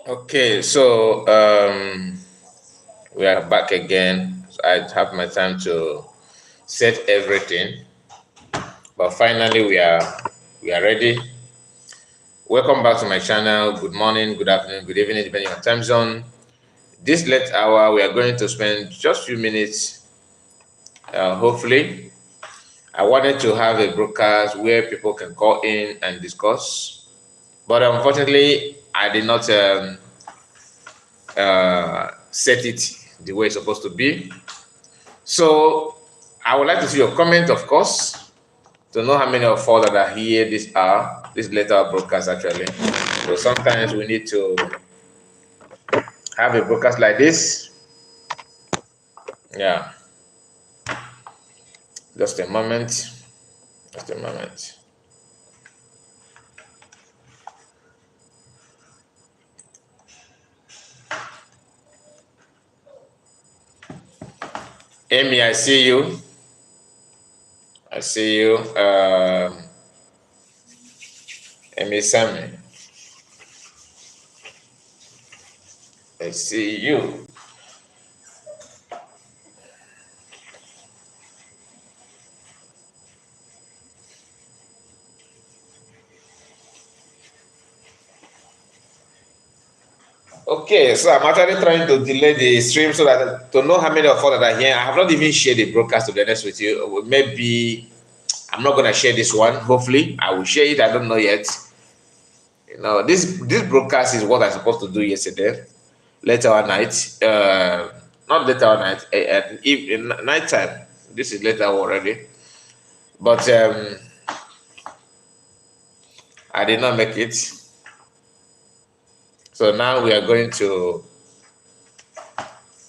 Okay, so we are back again. I have my time to set everything, but finally we are ready. Welcome back to my channel. Good morning, good afternoon, good evening, depending on time zone. This late hour, we are going to spend just a few minutes. Hopefully, I wanted to have a broadcast where people can call in and discuss, but unfortunately, I did not set it the way it's supposed to be. So I would like to see your comment, of course, to know how many of all that are here this later broadcast actually. So sometimes we need to have a broadcast like this. Yeah, just a moment. Just a moment. Amy, I see you. I see you. Amy Sammy. I see you. Okay, so I'm actually trying to delay the stream so that to know how many of us that are here. I have not even shared the broadcast, to be honest with you. Maybe I'm not gonna share this one. Hopefully, I will share it. I don't know yet. You know, this broadcast is what I supposed to do yesterday, later at night. Not later at night, in night time. This is later already, but I did not make it. So now we are going to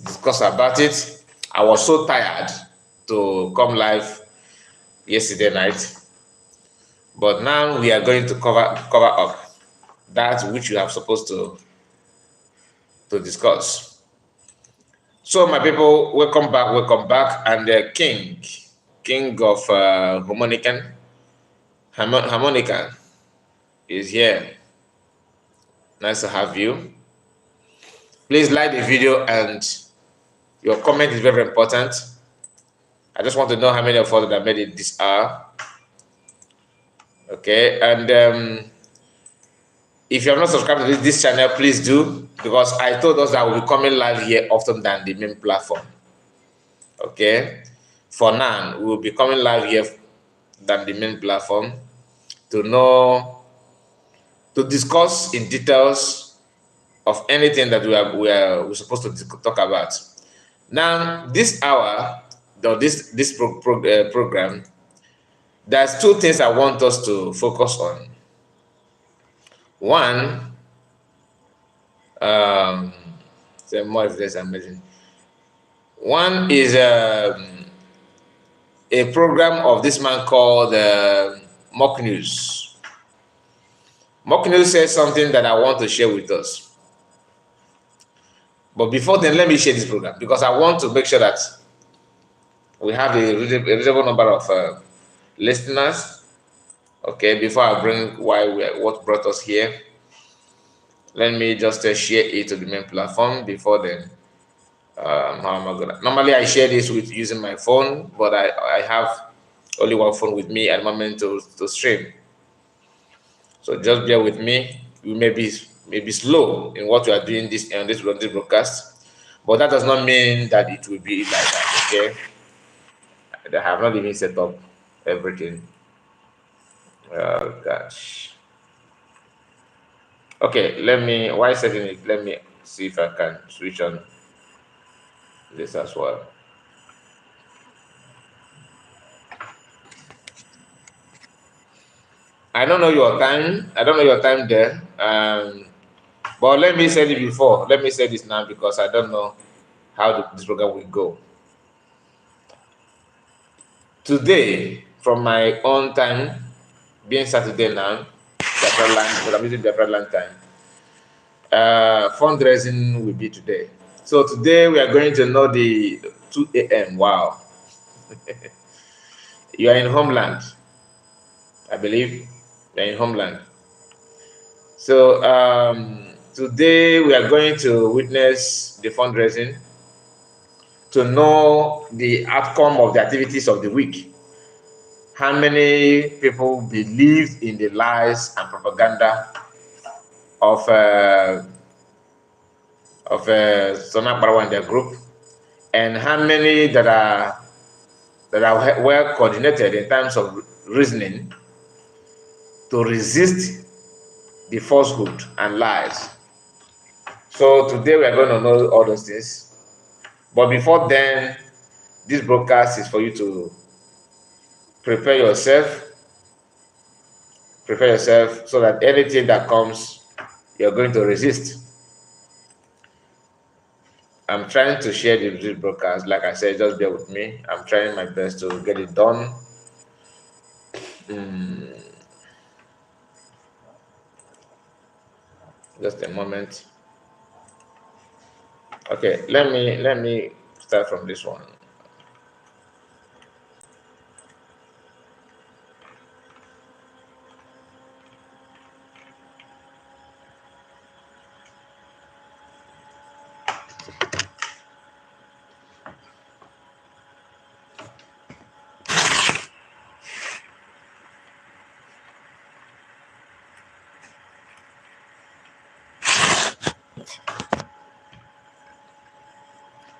discuss about it. I was so tired to come live yesterday night, but now we are going to cover up that which you have supposed to discuss. So my people, welcome back, and the king of harmonica is here. Nice to have you. Please like the video, and your comment is very important. I just want to know how many of us that made it this hour. Okay, and if you have not subscribed to this channel, please do, because I told us that we'll be coming live here often than the main platform. Okay, for now, we will be coming live here than the main platform to discuss in details of anything that we're supposed to talk about. Now, this hour, or this program, there's two things I want us to focus on. One, more evidence amazing. One is a program of this man called Mock News. Mock News says something that I want to share with us. But before then, let me share this program, because I want to make sure that we have a reasonable number of listeners. Okay, before I bring what brought us here, let me just share it to the main platform. Before then, how am I gonna? Normally, I share this with using my phone, but I have only one phone with me at the moment to stream. So just bear with me. You may be slow in what you are doing on this broadcast, but that does not mean that it will be like that. Okay, I have not even set up everything. Oh gosh. Okay, while setting it, let me see if I can switch on this as well. I don't know your time. I don't know your time there. But let me say it before. Let me say this now, because I don't know how this program will go. Today, from my own time, being Saturday now, Biafra land, but I'm using Biafra land time. Fundraising will be today. So today we are going to know the 2 a.m. Wow. You are in homeland, I believe. You're in homeland. So today we are going to witness the fundraising to know the outcome of the activities of the week. How many people believed in the lies and propaganda of Sona Barawa and their group, and how many that are well coordinated in terms of reasoning to resist the falsehood and lies. So today we are going to know all those things. But before then, this broadcast is for you to prepare yourself so that anything that comes, you're going to resist. I'm trying to share this broadcast. Like I said, just bear with me. I'm trying my best to get it done. Just a moment. Okay, let me start from this one.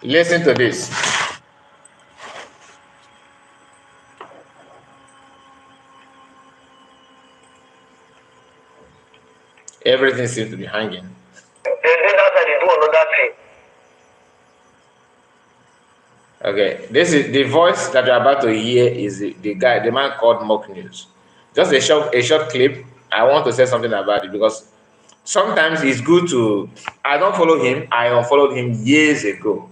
Listen to this. Everything seems to be hanging. And then after they do another thing. Okay, this is the voice that you're about to hear is the man called Mock News. Just a short clip. I want to say something about it because sometimes it's good to. I don't follow him. I unfollowed him years ago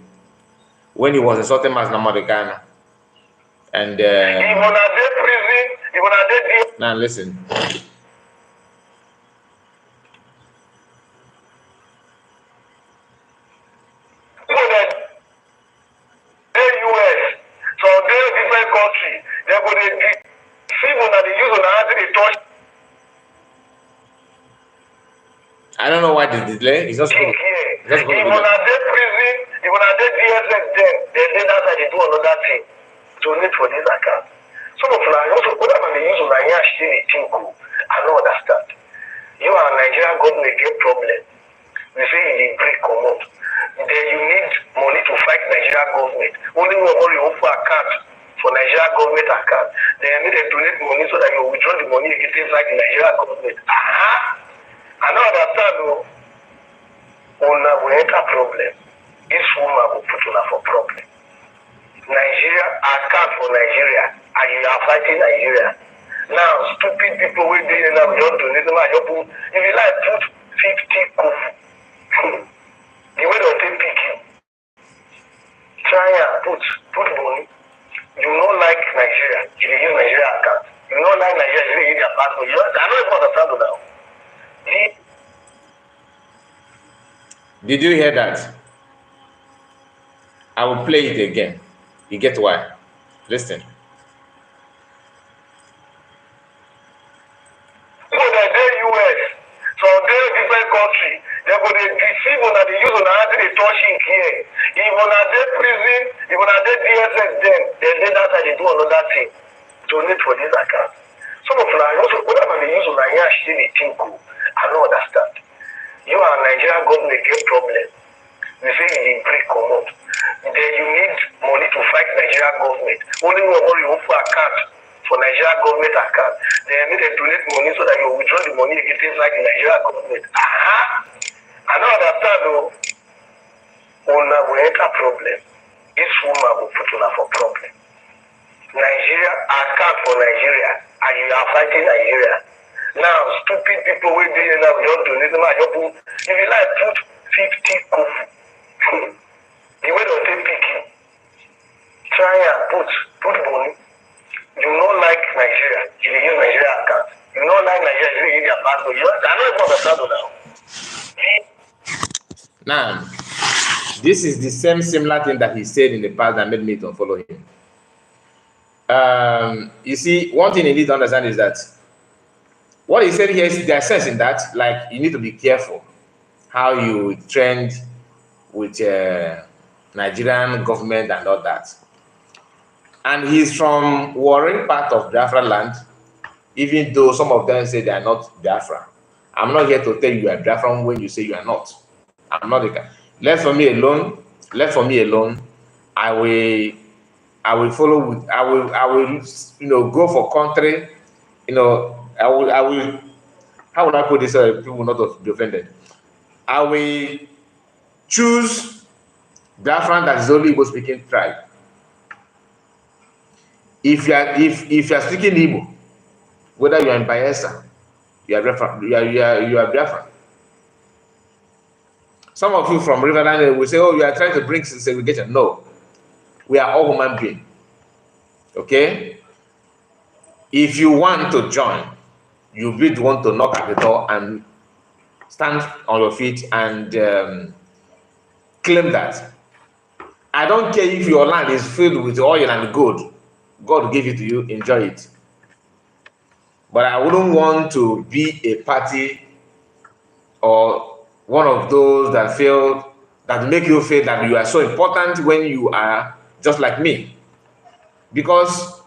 when he was insulting Mas Namadekana. And now listen. I don't know why the delay. It's just going to be there. Even at the DSS, then that's how they do another thing to need for this account. Some of them also put them on the use of Nigerian. I don't understand. You are Nigerian government get problem. We say you break common. Then you need money to fight Nigerian government. Only one money for account for Nigerian government account. Then you need to donate money so that you withdraw the money against like Nigerian government. I don't understand though. Una will enter problem. This woman will put una for problem. Nigeria account for Nigeria and you are fighting Nigeria. Now stupid people will do now don't donate them. If you like put 50 kofu. The way they'll take pick you. Try and put money. You don't like Nigeria. You use Nigeria account. You don't like Nigeria. You use your passport. I don't even understand now. Did you hear that? I will play it again. You get why? Listen. US, so they're different country. They're going to deceive on the use on the touching here. Even at the prison, even at the DSS, then that's how they do another thing to need for this account. Some of them also put them on the use of the I don't understand. You are Nigerian government get problem. We say you break common. Then you need money to fight Nigerian government. Only one money for account for Nigerian government account. Then you need to donate money so that you withdraw the money against like Nigerian government. I don't understand though. Una will enter problem. This woman will put una for problem. Nigeria account for Nigeria and you are fighting Nigeria. Now, stupid people will do now, don't donate them. If you like, put 50 kofu. The way they'll take pick you. Try and put money. You don't like Nigeria. You use Nigeria account. You don't like Nigeria. You use your passport. I don't understand now. Now, this is the similar thing that he said in the past that made me to follow him. You see, one thing you need to understand is that what he said here is there's sense in that, like you need to be careful. how you trend with Nigerian government and all that. And he's from Warren part of Biafra land, even though some of them say they are not Biafra. I'm not here to tell you are Biafran when you say you are not. I'm not the guy. Left for me alone. Left for me alone. I will follow with. I will. Go for country. I will. How would I put this? People will not be offended. I will choose Biafran that is only Igbo speaking tribe. If you are speaking Igbo, whether you are in Bayelsa, you are Biafran. You are Biafran. Some of you from Riverland will say, "Oh, you are trying to bring segregation." No, we are all human beings. Okay. If you want to join, you really want to knock at the door and stand on your feet and claim that. I don't care if your land is filled with oil and gold. God gave it to you, enjoy it. But I wouldn't want to be a party or one of those that make you feel that you are so important when you are just like me. Because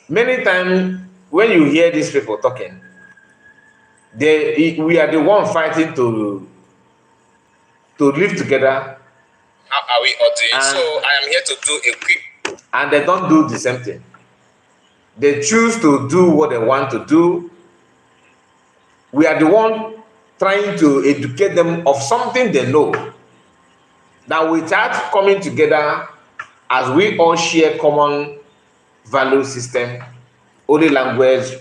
many times when you hear these people talking, we are the one fighting to live together. How are we all doing? So I am here to do a quick. And they don't do the same thing. They choose to do what they want to do. We are the one trying to educate them of something they know. That without coming together, as we all share common value system, only language,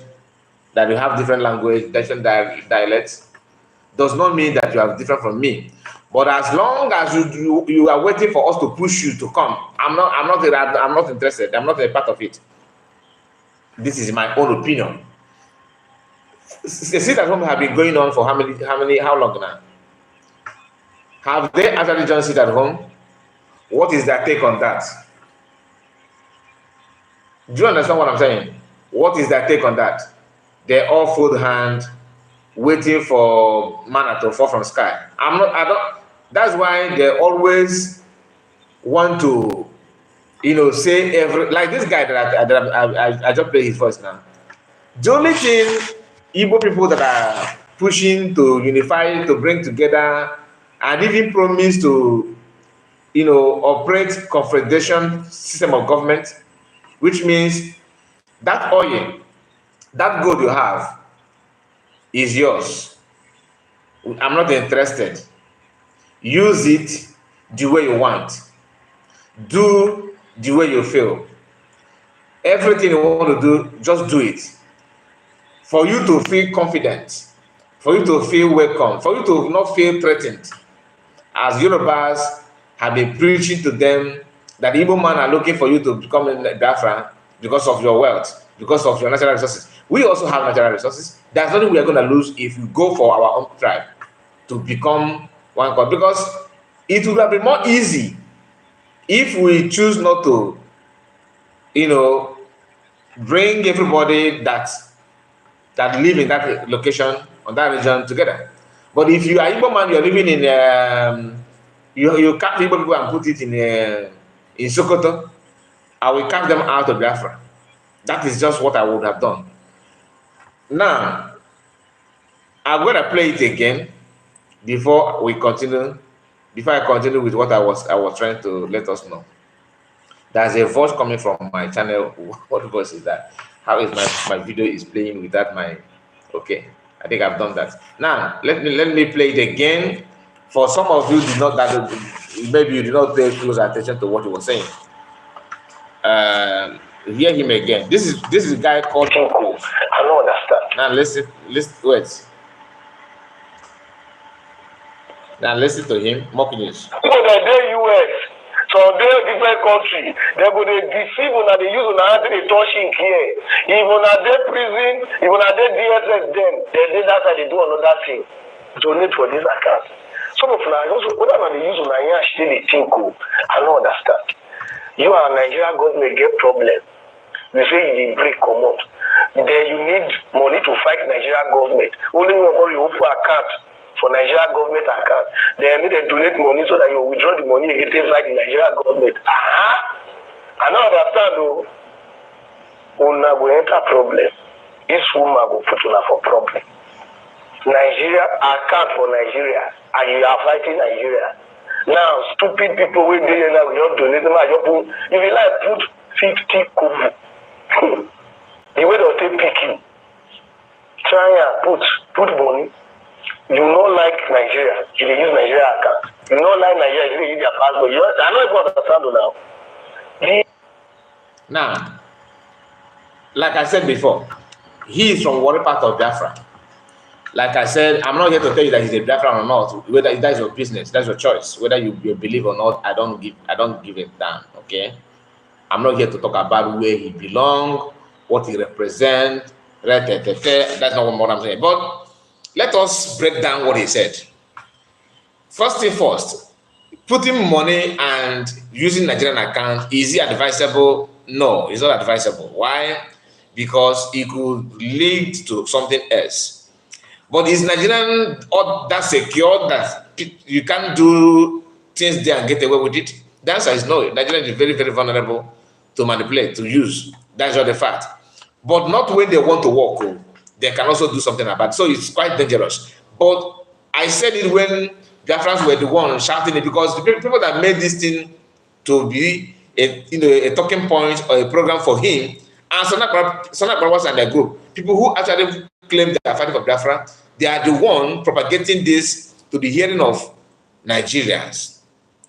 that you have different language, different dialects, does not mean that you are different from me. But as long as you are waiting for us to push you to come, I'm not interested. I'm not a part of it. This is my own opinion. The sit at home have been going on for how long now? Have they actually just sit at home? What is their take on that? Do you understand what I'm saying? What is their take on that? They all fold hand, waiting for manna to fall from sky. That's why they always want to, say like this guy that I just played his voice now. The only thing Igbo people that are pushing to unify, to bring together, and even promise to, operate confederation system of government, which means that oil, that gold you have is yours. I'm not interested. Use it the way you want. Do the way you feel. Everything you want to do, just do it. For you to feel confident, for you to feel welcome, for you to not feel threatened. As Yorubas have been preaching to them that Igbo men are looking for you to become a Biafra because of your wealth, because of your natural resources. We also have natural resources. There's nothing we are going to lose if we go for our own tribe to become one God. Because it would have been more easy if we choose not to, bring everybody that live in that location or that region together. But if you are Igbo man, you're living in you cap Igbo people and put it in Sokoto, I will cap them out of Biafra. That is just what I would have done. Now, I'm going to play it again before I continue with what I was trying to let us know. There's a voice coming from my channel. What voice is that? How is my video is playing without my... Okay, I think I've done that. Now, let me play it again. For some of you maybe you did not pay close attention to what he was saying. Hear him again. This is a guy called... I don't understand. Now listen, wait. Now listen to him, mocking news. US, from their different country, they go they deceive when they use another they touching here. Even at their prison, even at their DSS, then that's how they do another thing. Donate for this account. Some of them also whatever they use on a still they think I don't understand. You and Nigerian government get problem. They say you break come out. Then you need money to fight Nigerian government. Only when you open account for Nigeria government account. They need to donate money so that you withdraw the money again inside the Nigeria government. I don't understand though. Una go enter problem. This woman go put una for problem. Nigeria account for Nigeria, and you are fighting Nigeria. Now, stupid people will do now. We don't donate them. If you like, put 50 kobo. The way they'll take pick you. Try and put money. You don't like Nigeria. You use Nigeria account. You don't like Nigeria. You use their passport. I know it's not understand now. Now, like I said before, he is from what part of Biafra. Like I said, I'm not here to tell you that he's a Biafra or not. Whether that's your business, that's your choice. Whether you believe or not, I don't give it down. Okay, I'm not here to talk about where he belongs, what he represents. That's not what I'm saying. But let us break down what he said. First thing first, putting money and using Nigerian account, is it advisable? No, it's not advisable. Why? Because it could lead to something else. But is Nigerian that secure that you can't do things there and get away with it? The answer is no. Nigeria is very, very vulnerable to manipulate, to use. That's just the fact. But not when they want to work. They can also do something about it. So it's quite dangerous. But I said it when Biafrans were the ones shouting it, because the people that made this thing to be a talking point or a program for him, and Sana Brothers and their group, people who actually claim they are fighting for Biafra, they are the one propagating this to the hearing of Nigerians,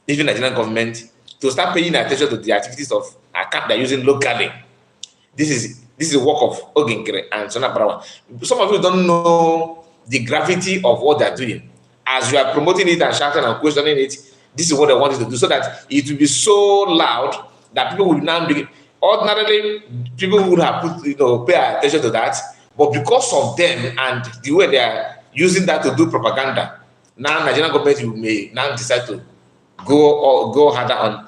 even Nigerian government, to start paying attention to the activities of account they're using locally. This is the work of Oginkere and Sana Brawa. Some of you don't know the gravity of what they're doing. As you are promoting it and shouting and questioning it, this is what they wanted to do, so that it will be so loud that people will now be. Ordinarily, people would have pay attention to that, but because of them and the way they are using that to do propaganda, now Nigerian government may now decide to go harder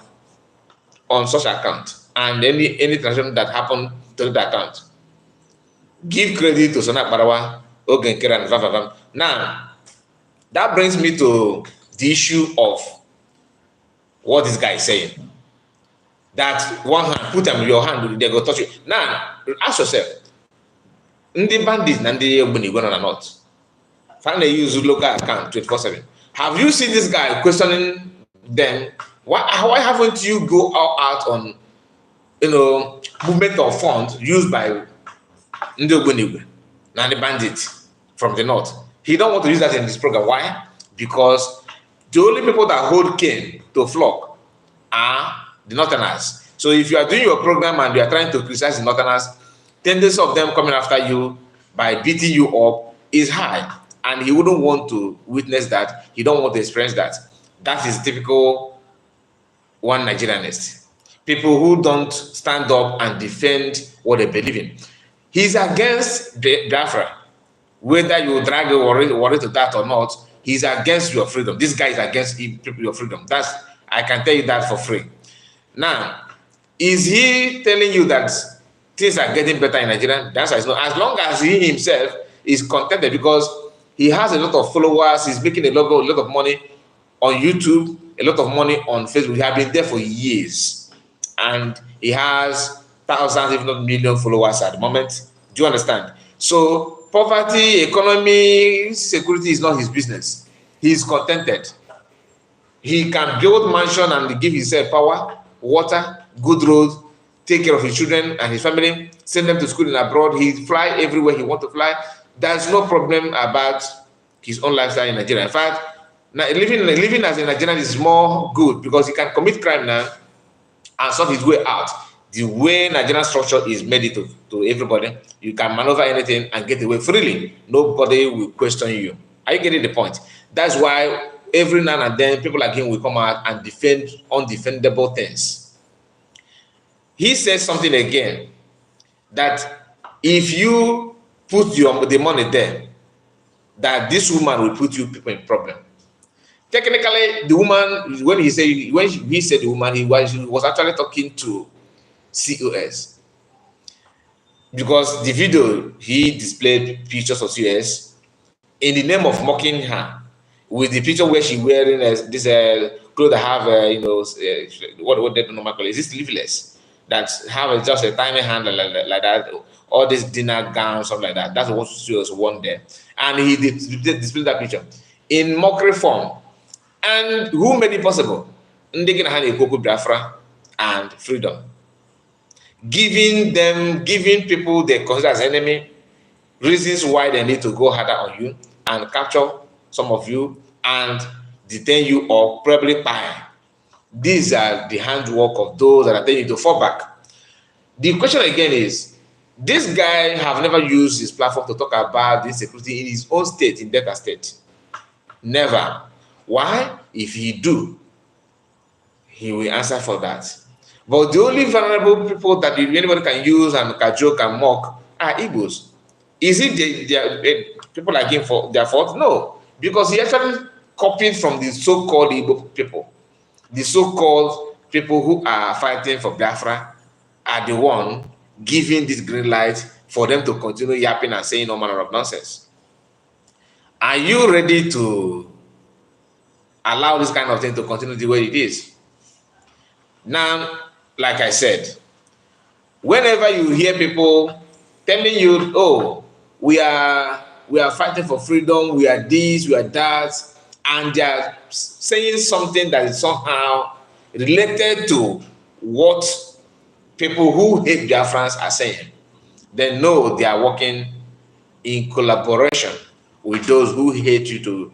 on such account, and any transaction that happened to the account. Give credit to Sonak Barawa, Ogenkere, and Vavam. Now, that brings me to the issue of what this guy is saying. That one hand, put them in your hand, they go touch you. Now, ask yourself, the bandits and the money going on or not? Finally, use local account 24/7. Have you seen this guy questioning them? Why haven't you go out on movement of funds used by Ndogbenigwe and the bandits from the north? He don't want to use that in this program. Why? Because the only people that hold cane to flock are the northerners. So if you are doing your program and you are trying to criticize the northerners, tendency of them coming after you by beating you up is high, and he wouldn't want to witness that. He don't want to experience that. That is typical one Nigerianist. People who don't stand up and defend what they believe in. He's against Biafra. Whether you drag your worry to that or not, he's against your freedom. This guy is against your freedom. I can tell you that for free. Now, is he telling you that things are getting better in Nigeria? The answer is no. As long as he himself is contented, because he has a lot of followers, he's making a lot of money on YouTube, a lot of money on Facebook. He has been there for years, and he has thousands, if not millions, followers at the moment. Do you understand? So poverty, economy, security is not his business. He's contented. He can build mansion and give himself power, water, good roads, take care of his children and his family, send them to school and abroad. He fly everywhere he wants to fly. There's no problem about his own lifestyle in Nigeria. In fact, living as a Nigerian is more good, because he can commit crime now and sort his way out. The way Nigerian structure is made it to everybody, you can maneuver anything and get away freely. Nobody will question you. Are you getting the point? That's why every now and then people like him will come out and defend undefendable things. He says something again, that if you put the money there, that this woman will put you people in problem. Technically, the woman, when he said the woman, he was actually talking to COS, because the video he displayed pictures of COS in the name of mocking her. with the picture where she wearing this clothes that have what they normally call it. Is this sleeveless that have just a tiny handle like that? All this dinner gown, something like that. That's what she was worn there, and he displayed that picture in mockery form. And who made it possible? Ndege na hand Ekoko Biafra and freedom, giving people they consider as enemy reasons why they need to go harder on you and capture some of you and detain you or probably buy. These are the handwork of those that are telling you to fall back. The question again is, this guy have never used his platform to talk about the insecurity in his own state, in Delta State. Never. Why? If he do, he will answer for that. But the only vulnerable people that anybody can use and can joke and mock are Igbos. Is it people like him for their fault? No, because he actually copied from the so-called Igbo people. The so-called people who are fighting for Biafra are the one giving this green light for them to continue yapping and saying all manner of nonsense. Are you ready to allow this kind of thing to continue the way it is? Now, like I said, whenever you hear people telling you, oh, we are fighting for freedom, we are this, we are that, and they are saying something that is somehow related to what people who hate Biafrans are saying, then know they are working in collaboration with those who hate to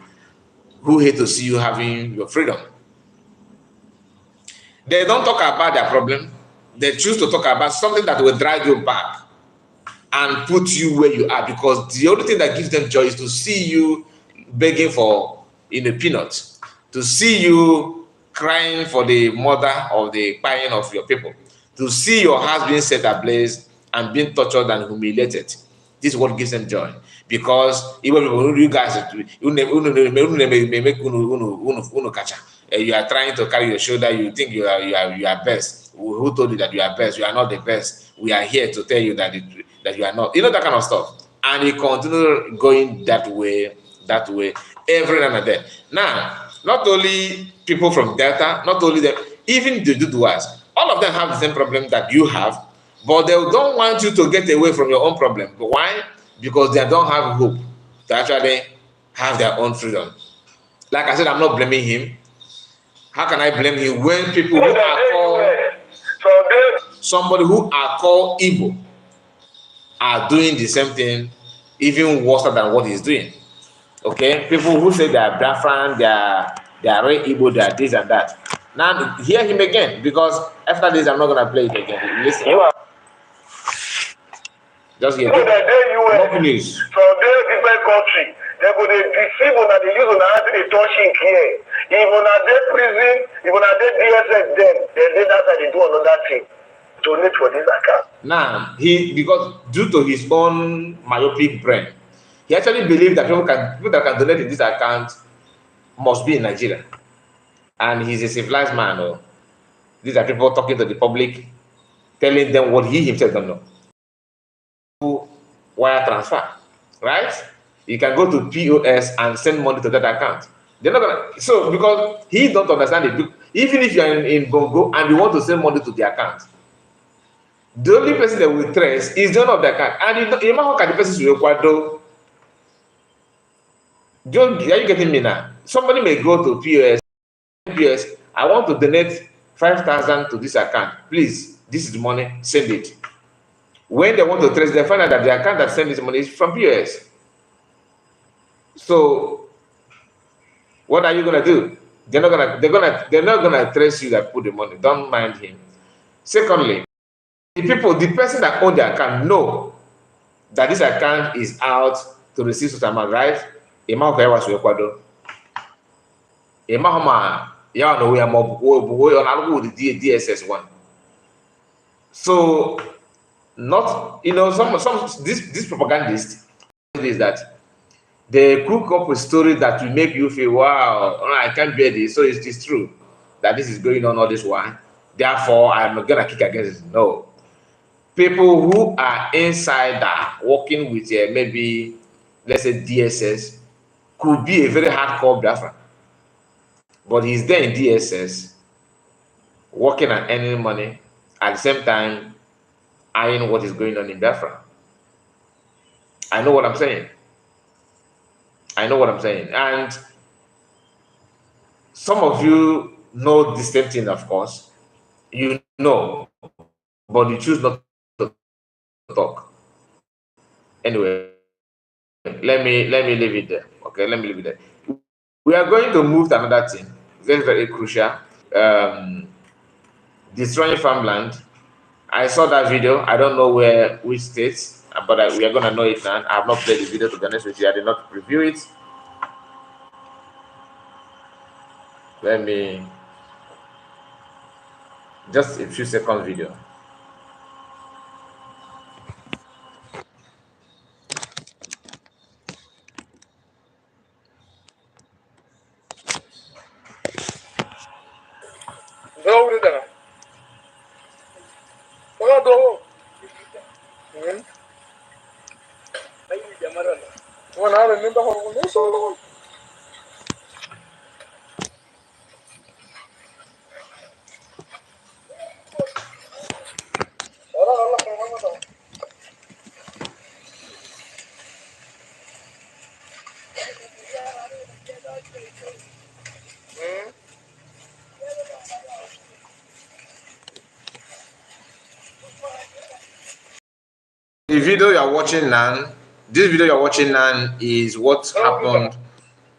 see you having your freedom. They don't talk about their problem. They choose to talk about something that will drag you back and put you where you are, because the only thing that gives them joy is to see you begging for peanuts, to see you crying for the mother of the crying of your people, to see your house being set ablaze and being tortured and humiliated. This is what gives them joy. Because even you guys, you are trying to carry your shoulder, you think you are best. Who told you that you are best? You are not the best. We are here to tell you that you are not. That kind of stuff. And you continue going that way, every now and then. Now, not only people from Delta, not only them, even the Duduas, all of them have the same problem that you have, but they don't want you to get away from your own problem. But why? Because they don't have hope to actually have their own freedom. Like I said, I'm not blaming him. How can I blame him when people who are called somebody who are called Igbo are doing the same thing, even worse than what he's doing? Okay, people who say they are Biafran, they are very Igbo, they are this and that. Now hear him again, because after this I'm not gonna play it again. Listen. Just hear it. News. From different country, they go dey deceive una, dey use una hand dey touch him here. If una dey prison, if una dey DSS, then that's how they do another thing. Donate for this account. Now because due to his own myopic brain, he actually believes that people that can donate in this account must be in Nigeria, and he's a civilized man. Or these are people talking to the public, telling them what he himself don't know. Wire transfer, right? You can go to POS and send money to that account. They're not gonna. So because he don't understand it, even if you are in Bongo and you want to send money to the account, the only person that will trace is the owner of the account. And you know how can the person will Ecuador? Are you getting me now? Somebody may go to POS. I want to donate 5,000 to this account. Please, this is the money. Send it. When they want to trace, they find out that the account that sends this money is from POS. So, what are you gonna do? They're not gonna trace you that put the money. Don't mind him. Secondly, the person that owns the account know that this account is out to receive such amount, right? Emma was Ecuador. Emma, yeah, no, we are more on the DSS one. So, not some this propagandist is that they cook up a story that will make you feel, wow, I can't bear this. So it's true that this is going on all this while. Therefore, I'm not gonna kick against it. No. People who are insider working with maybe, let's say, DSS, could be a very hardcore Biafra. But he's there in DSS, working and earning money, at the same time eyeing what is going on in Biafra. I know what I'm saying. I know what I'm saying. And some of you know the same thing, of course. You know, but you choose not to talk. Anyway, let me leave it there. Okay, let me leave it there. We are going to move to another thing, very, very crucial. Destroying farmland. I saw that video. I don't know which states, but we are gonna know it now. I have not played the video, to be honest with you. I did not review it. Let me just a few seconds video. The video you're watching now, this video you're watching now is what happened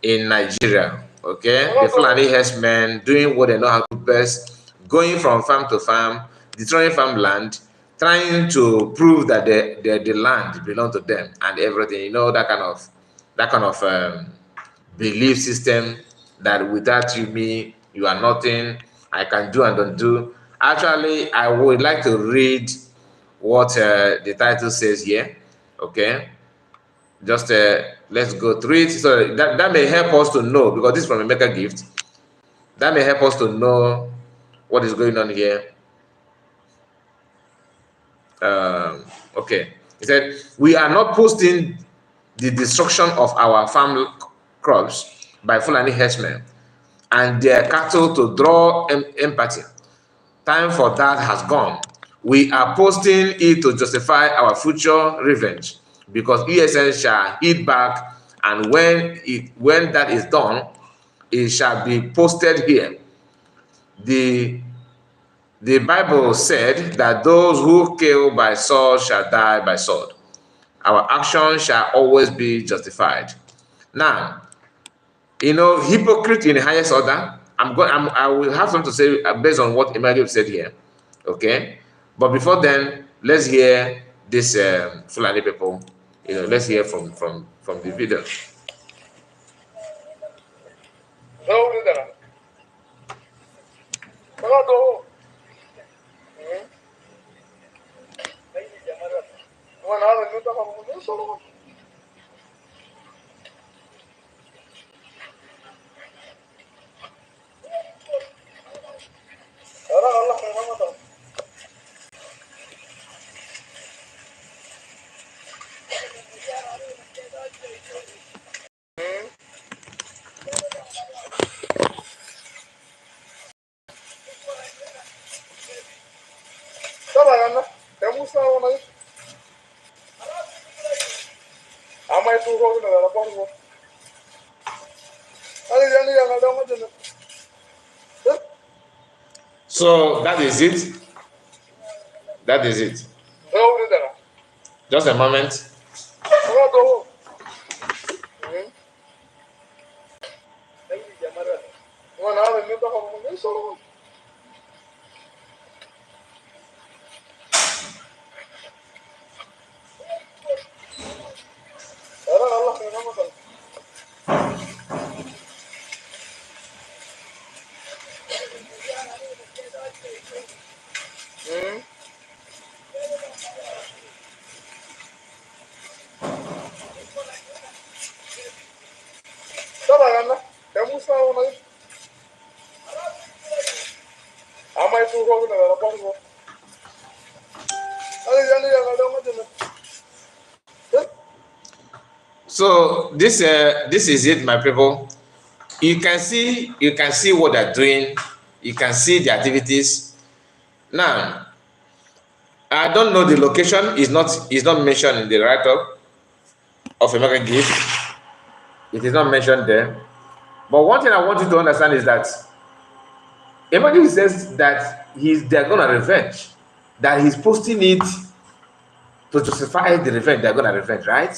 in Nigeria. Okay, the Fulani herdsmen doing what they know how to do best, going from farm to farm, destroying farmland, trying to prove that the land belongs to them and everything. You know, that kind of belief system that without you, me, you are nothing. I can do and don't do. Actually, I would like to read what the title says here. Okay, just let's go through it, so that may help us to know, because this is from a maker gift. That may help us to know what is going on here. Okay, he said, we are not posting the destruction of our farm crops by Fulani herdsmen and their cattle to draw empathy. Time for that has gone. We are posting it to justify our future revenge, because ESN shall hit back, and when that is done, it shall be posted here. The Bible said that those who kill by sword shall die by sword. Our action shall always be justified. Now, you know, hypocrite in the highest order. I will have something to say based on what Emmanuel said here. Okay, but before then, let's hear this Fulani people. You know, let's hear from the video. So that is it. That is it. Just a moment. So this is it, my people. You can see what they're doing. You can see the activities. Now, I don't know the location. Is not mentioned in the write-up of Emeka Gift. It is not mentioned there. But one thing I want you to understand is that Emeka says that they're gonna revenge. That he's posting it to justify the revenge. They're gonna revenge, right?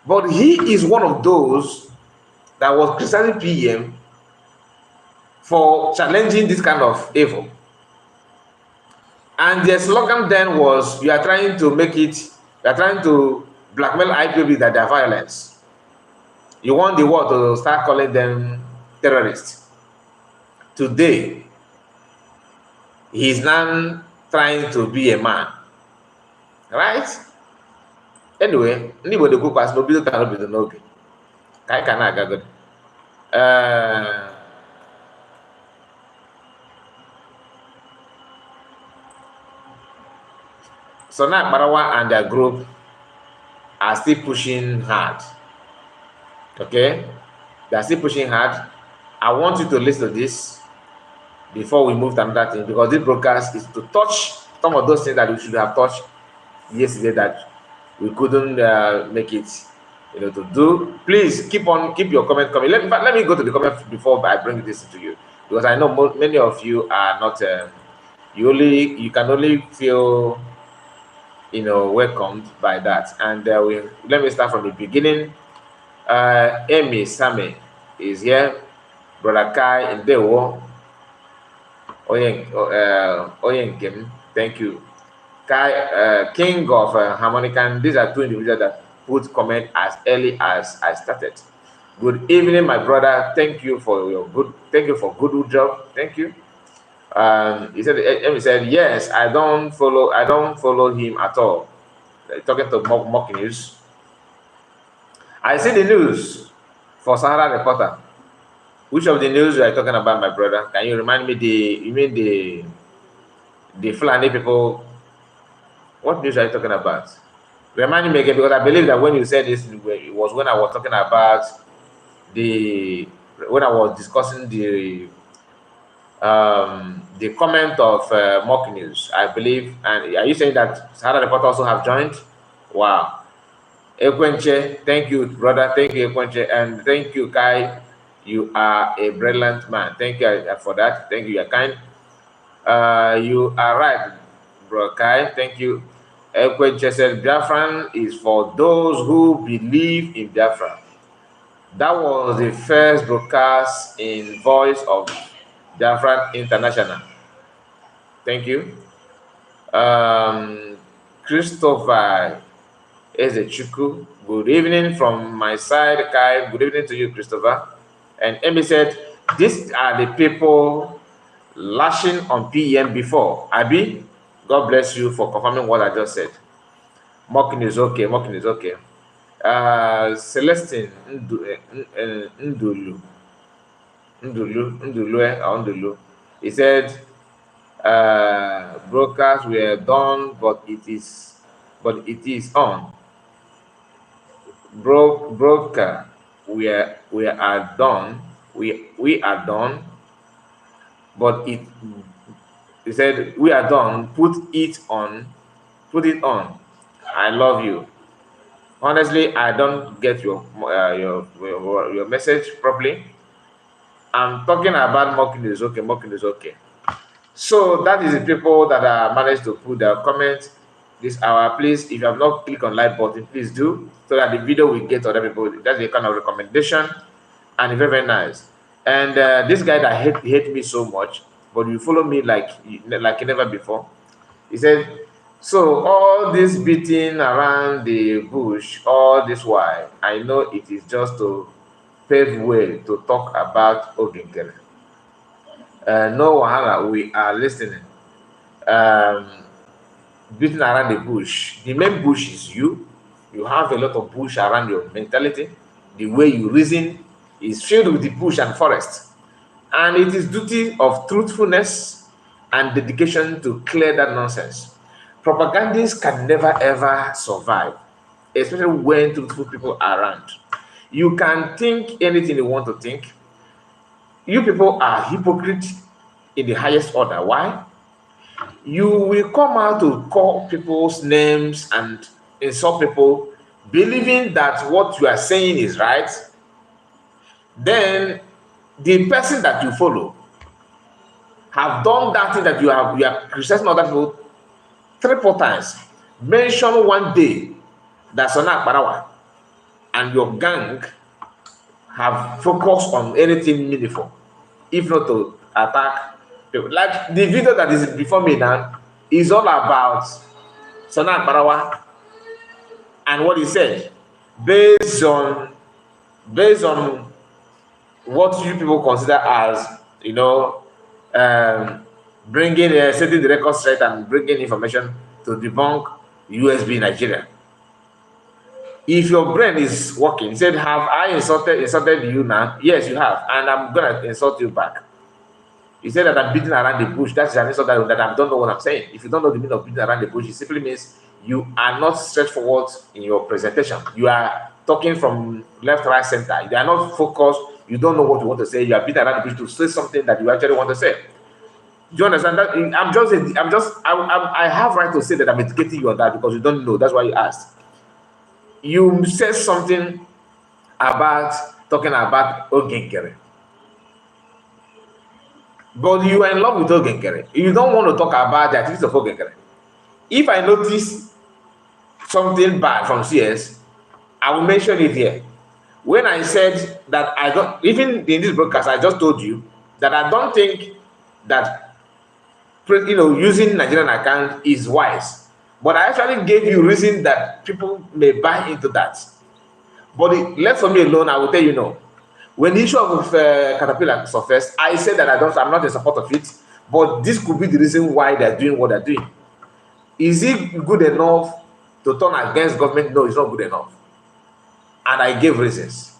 But he is one of those that was criticizing PM for challenging this kind of evil. And their slogan then was, you are trying to blackmail IPOB that they're violence. You want the world to start calling them terrorists. Today, he's now trying to be a man. Right? Anyway, anybody who pass no bill cannot be the no. So now Barawa and their group are still pushing hard. Okay? They are still pushing hard. I want you to listen to this before we move to another thing, because this broadcast is to touch some of those things that we should have touched yesterday that we couldn't make it, to do. Please keep your comment coming. Let me go to the comment before I bring this to you, because I know many of you are not. You can only feel, welcomed by that. And let me start from the beginning. Amy Same is here. Brother Kai Ndewo. Oyenkem, thank you. Kai, King of Harmonican. These are two individuals that put comment as early as I started. Good evening, my brother. Thank you for good job. Thank you. He said, yes, I don't follow him at all. Talking to Mock News. I see the news for Sahara Reporter. Which of the news are you talking about, my brother? Can you remind me the Fulani people? What news are you talking about? Remind me again, because I believe that when you said this, it was when I was talking about when I was discussing the comment of Mock News, I believe. And are you saying that Sahara Reporter also have joined? Wow. Ekwenche, thank you, brother. Thank you, Ekwenche. And thank you, Kai. You are a brilliant man. Thank you for that. Thank you. You're kind. You are right, bro Kai. Thank you. Ekwenche said, Biafran is for those who believe in Biafra. That was the first broadcast in Voice of Biafran International. Thank you. Christopher Ezechuku, good evening from my side, Kai. Good evening to you, Christopher. And Amy said, these are the people lashing on PM before. Abi, God bless you for confirming what I just said. Mocking is okay. Mocking is okay. Celestine Ndulu. He said, broadcasts were done, but it is on. Broker, we are done. We are done, but he said we are done. Put it on. I love you. Honestly, I don't get your message properly. I'm talking about mocking is okay. Mocking is okay. So that is the people that are managed to put their comments this hour. Please, if you have not clicked on like button, please do, so that the video will get to other people. That's the kind of recommendation, and very, very nice. And this guy that hate me so much, but you follow me like never before. He said, so all this beating around the bush, all this while, I know it is just to pave way to talk about Oginkere. No wahala, we are listening. Beating around the bush. The main bush is you. You have a lot of bush around your mentality. The way you reason is filled with the bush and forest. And it is duty of truthfulness and dedication to clear that nonsense. Propagandists can never ever survive. especially when truthful people are around. You can think anything you want to think. You people are hypocrites in the highest order. Why? You will come out to call people's names and insult people, believing that what you are saying is right. Then the person that you follow have done that thing that you are criticizing other people 3 4 times. Mention one day that Sana Akbarawa and your gang have focused on anything meaningful, if not to attack people. Like the video that is before me now is all about Sana Akbarawa and what he said, based on what you people consider as, you know, bringing setting the record straight and bringing information to debunk USB Nigeria. If your brain is working, he said, have I insulted you now? Yes, you have, and I'm gonna insult you back. He said that I'm beating around the bush. That's an insult that I don't know what I'm saying. If you don't know the meaning of beating around the bush, it simply means you are not straightforward in your presentation. You are talking from left, right, center. You are not focused. You don't know what you want to say. You are beating around the bush to say something that you actually want to say. Do you understand that? I have right to say that I'm educating you on that because you don't know. That's why you asked. You said something about talking about Ogenkere. But you are in love with Ogenkere. You don't want to talk about the activities of Ogenkere. If I notice something bad from CS, I will mention it here. When I said that I don't, even in this broadcast, I just told you that I don't think that, you know, using Nigerian account is wise. But I actually gave you reason that people may buy into that. But left for me alone, I will tell you no. When the issue of Caterpillar surfaced, I said that I'm not in support of it, but this could be the reason why they're doing what they're doing. Is it good enough to turn against government? No, it's not good enough. And I gave reasons.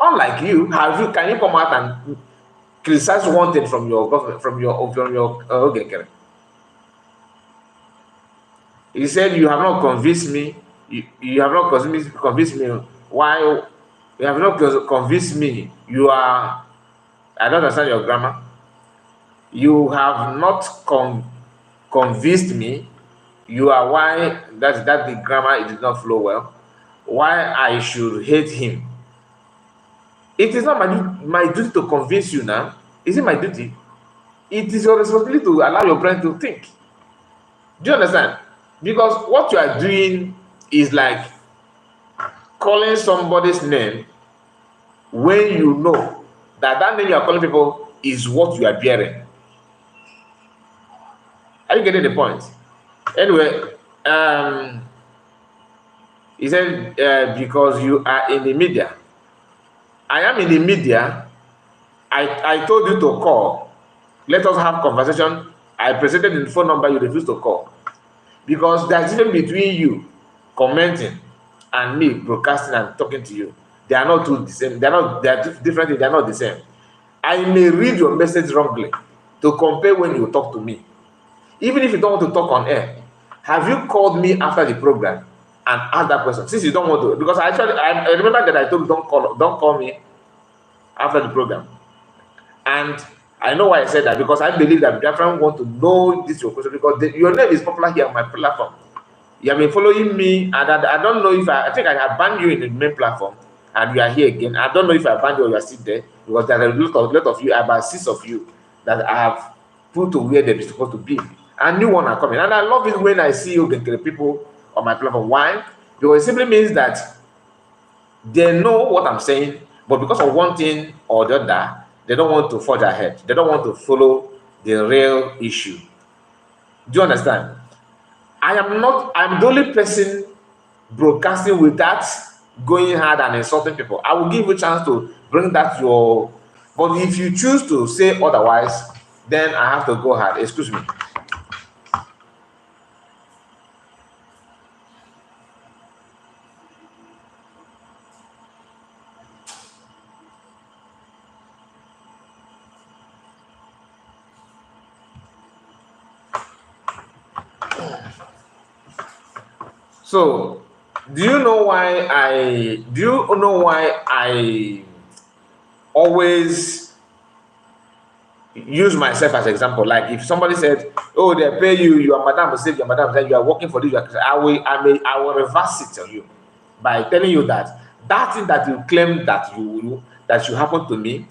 Unlike you, can you come out and criticize one thing from your government, from your Ogenkere? He said, you have not convinced me. You have not convinced me. Why? You have not convinced me. You are, I don't understand your grammar. You have not convinced me. You are why that the grammar, it did not flow well. Why I should hate him. It is not my duty to convince you now. Is it my duty? It is your responsibility to allow your brain to think. Do you understand? Because what you are doing is like calling somebody's name when you know that name you are calling people is what you are bearing. Are you getting the point? Anyway, he said, because you are in the media. I am in the media. I told you to call. Let us have conversation. I presented the phone number, you refused to call. Because there's difference between you commenting and me broadcasting and talking to you. They are not two the same. They are different. They are not the same. I may read your message wrongly to compare when you talk to me. Even if you don't want to talk on air, have you called me after the program and asked that question? Since you don't want to, because I remember that I told you don't call me after the program. And I know why I said that, because I believe that Biafra want to know this your question, because your name is popular here on my platform. You have been following me, and I don't know if I think I have banned you in the main platform, and you are here again. I don't know if I banned you or you are still there, because there are a lot of you, about 6 of you, that I have put to where they're supposed to be. And new one are coming. And I love it when I see you get the people on my platform. Why? Because it simply means that they know what I'm saying, but because of one thing or the other, they don't want to forge ahead. They don't want to follow the real issue. Do you understand? I'm the only person broadcasting with that, going hard and insulting people. I will give you a chance to bring that to your, but if you choose to say otherwise, then I have to go hard. Excuse me. So Do you know why I always use myself as example? Like if somebody said, "Oh, they pay you, you are madam, save your madam, then you are working for this," I will reverse it on you by telling you that that thing that you claim that you happen to me,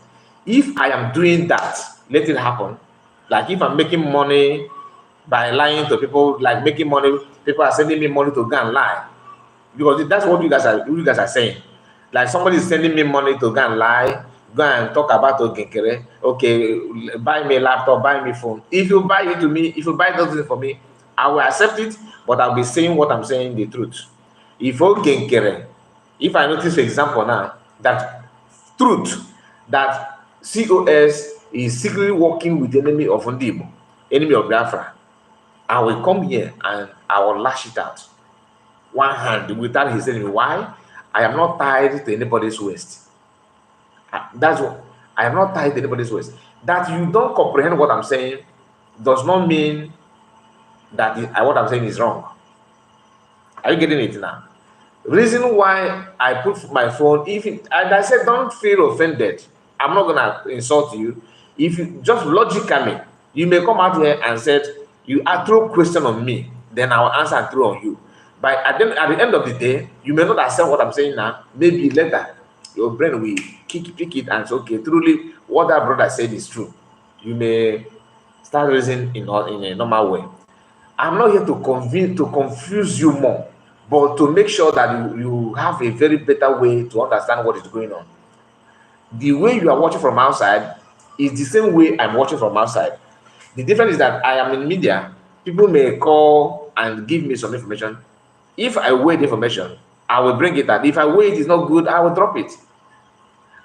if I am doing that, let it happen. Like if I'm making money by lying to people, like making money, people are sending me money to go and lie. Because that's what you guys are saying. Like somebody is sending me money to go and lie, go and talk about Ogenkere. Okay, buy me a laptop, buy me phone. If you buy it to me, if you buy those things for me, I will accept it, but I'll be saying what I'm saying, the truth. If Ogenkere, if I notice, for example, now that truth that COS is secretly working with the enemy of Ndibo, enemy of Biafra, I will come here and I will lash it out. One hand without his enemy. Why? I am not tied to anybody's waist. That's what I am not tied to anybody's waist. That you don't comprehend what I'm saying does not mean that what I'm saying is wrong. Are you getting it now? Reason why I put my phone, and I said, don't feel offended. I'm not gonna insult you. If you just logically, you may come out here and said you throw question on me, then I will answer and throw on you. But at the end of the day, you may not accept what I'm saying now. Maybe later, your brain will pick it and say, okay, truly, what that brother said is true. You may start reasoning in a normal way. I'm not here to confuse you more, but to make sure that you have a very better way to understand what is going on. The way you are watching from outside is the same way I'm watching from outside. The difference is that I am in media. People may call and give me some information. If I weigh the information, I will bring it out. If I weigh it is not good, I will drop it.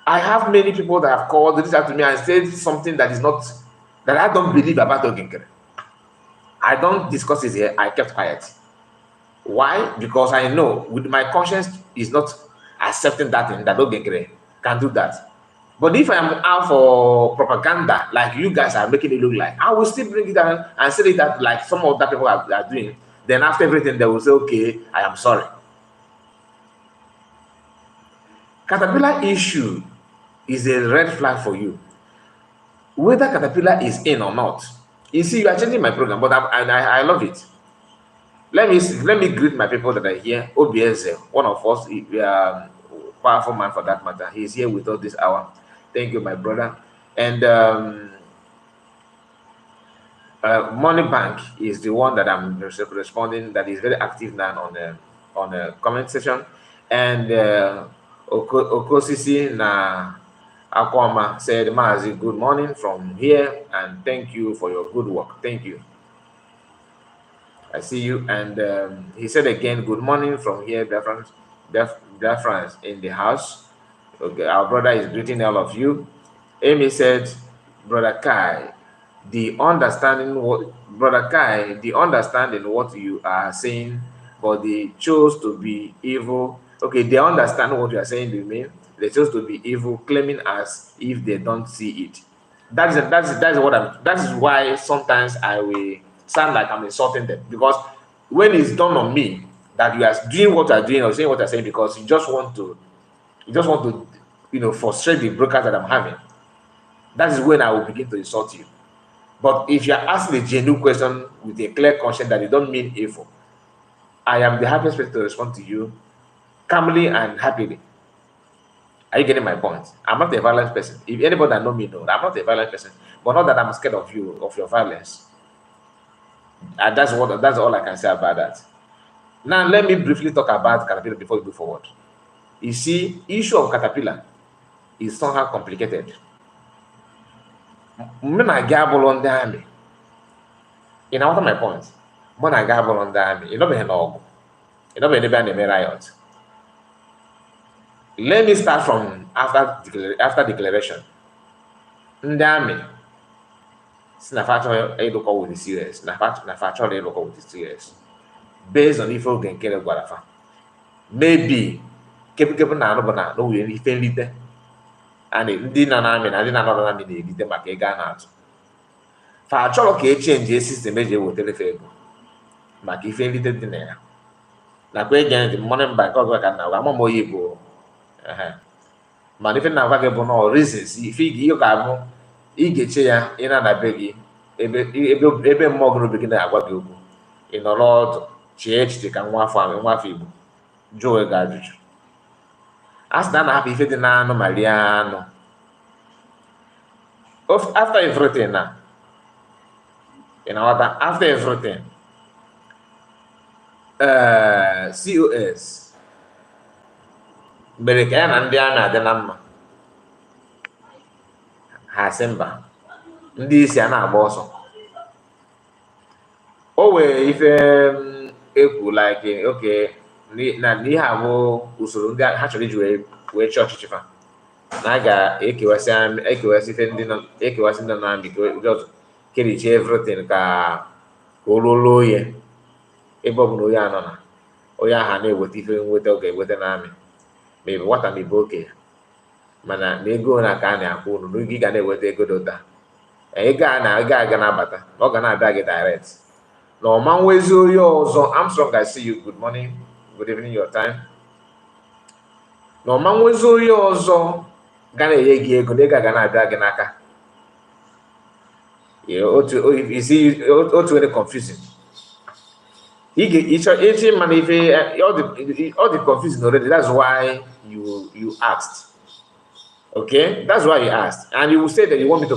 I have many people that have called, reached out to me and said something that I don't believe about Ogenkere. I don't discuss it here. I kept quiet. Why? Because I know with my conscience is not accepting that thing, that Ogenkere can do that. But if I am out for propaganda, like you guys are making it look like, I will still bring it down and say that like some of that people are doing. Then after everything, they will say, okay, I am sorry. Caterpillar issue is a red flag for you. Whether Caterpillar is in or not. You see, you are changing my program, but I love it. Let me greet my people that are here. OBS, one of us, powerful man for that matter. He's here with us this hour. Thank you, my brother. And Money Bank is the one that I'm responding. That is very active now on the comment section. And Okosisi na Akwama said, Mazi, good morning from here, and thank you for your good work. Thank you. I see you. And he said again, good morning from here, Biafrans in the house. Okay, our brother is greeting all of you. Amy said, Brother Kai, the understanding what you are saying, but they chose to be evil. Okay, they understand what you are saying, do you mean? They chose to be evil, claiming as if they don't see it. That is why sometimes I will sound like I'm insulting them, because when it's done on me that you are doing what you are doing or saying what you are saying because you just want to frustrate the brokers that I'm having, that is when I will begin to insult you. But if you are asking a genuine question with a clear conscience that you don't mean evil, I am the happiest person to respond to you calmly and happily. Are you getting my point? I'm not a violent person. If anybody that know me know, I'm not a violent person, but not that I'm scared of you, of your violence. And that's all I can say about that. Now, let me briefly talk about Caterpillar before we move forward. You see, issue of Caterpillar is somehow complicated. When I gamble on the army, you know what my point? When I gamble on the army, you know me no, you know me never riot. Let me start from after declaration. In the army, local with the serious, local with the serious. Based on if you can get a guarafa. Maybe keep na no we anything little. And ndị nọ n'amị na ndị na-anọrọ n'amị na-erite maka ego a na-atụ. Fa achọrọ ka e chenji sistem eji ewetere fa ego maka ife nrite dị na ya. na kwe again the money bank go ka na wa mo yibo mana ife na-agwa gị bụ na reasons ife ị ga-abụ igeche ya ị na be gị ebe mmụọ gị n'obi gị na-agwa gị okwu ị nọrọ ọdụ chee echiche ka nwa afọ Igbo jụọ gị ajụjụ a sị na na-ahapụ ife dị n'anụ ma rie anụ after everything na ị na-aghọta after everything COS mere ka ya na ndị a na-adị na mma ha sị mba ndị isi a na-agba ọsọ o wee ife ekwu like okay na ihe a bụ usoro ndị ha chọrọ iji wee chọọ ọchịchị fa na a ga-ekewasị ife ndị nọ n'amị kerichie everything ka o lolo oye ebe ọ bụ na onye anọ na onye aha na-eweta ife nweta ọ ga-eweta n'amị maybe nwata ma ibe oke mana na ego na ka a na-akwụ unu n'oge ị ga na-eweta ego dota ego aga na-abata na ọ ga na-abịa gị direct na ọma nwezi onye ọzọ. Armstrong, I see you. Good morning, good evening your time. Na ọma nwezi onye ọzọ ga na-enye gị ego na ego aga na-abịa gị n'aka otu onye confusing each man if all the confusing already. That's why you asked. Okay, that's why you asked, and you will say that you want me to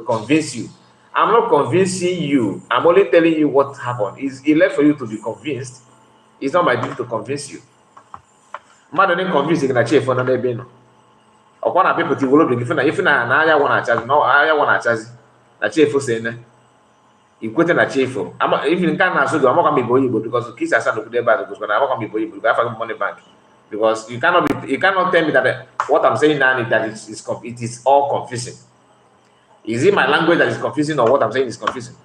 convince you. I'm not convincing you. I'm only telling you what happened. It's left for you to be convinced. It's not my duty to convince you. Mother didn't convince you na chief for another being. Or na people will be given if na aya wanna charge. No, aya wanna charge. Na chief for saying. You quit na chief. Even in Ghana, so I'm not going to be boyibo because kids are starting to do bad because I'm not going to be boyibo. I have money bank because you cannot tell me that what I'm saying now is that it is all confusing. Is it my language that is confusing or what I'm saying is confusing?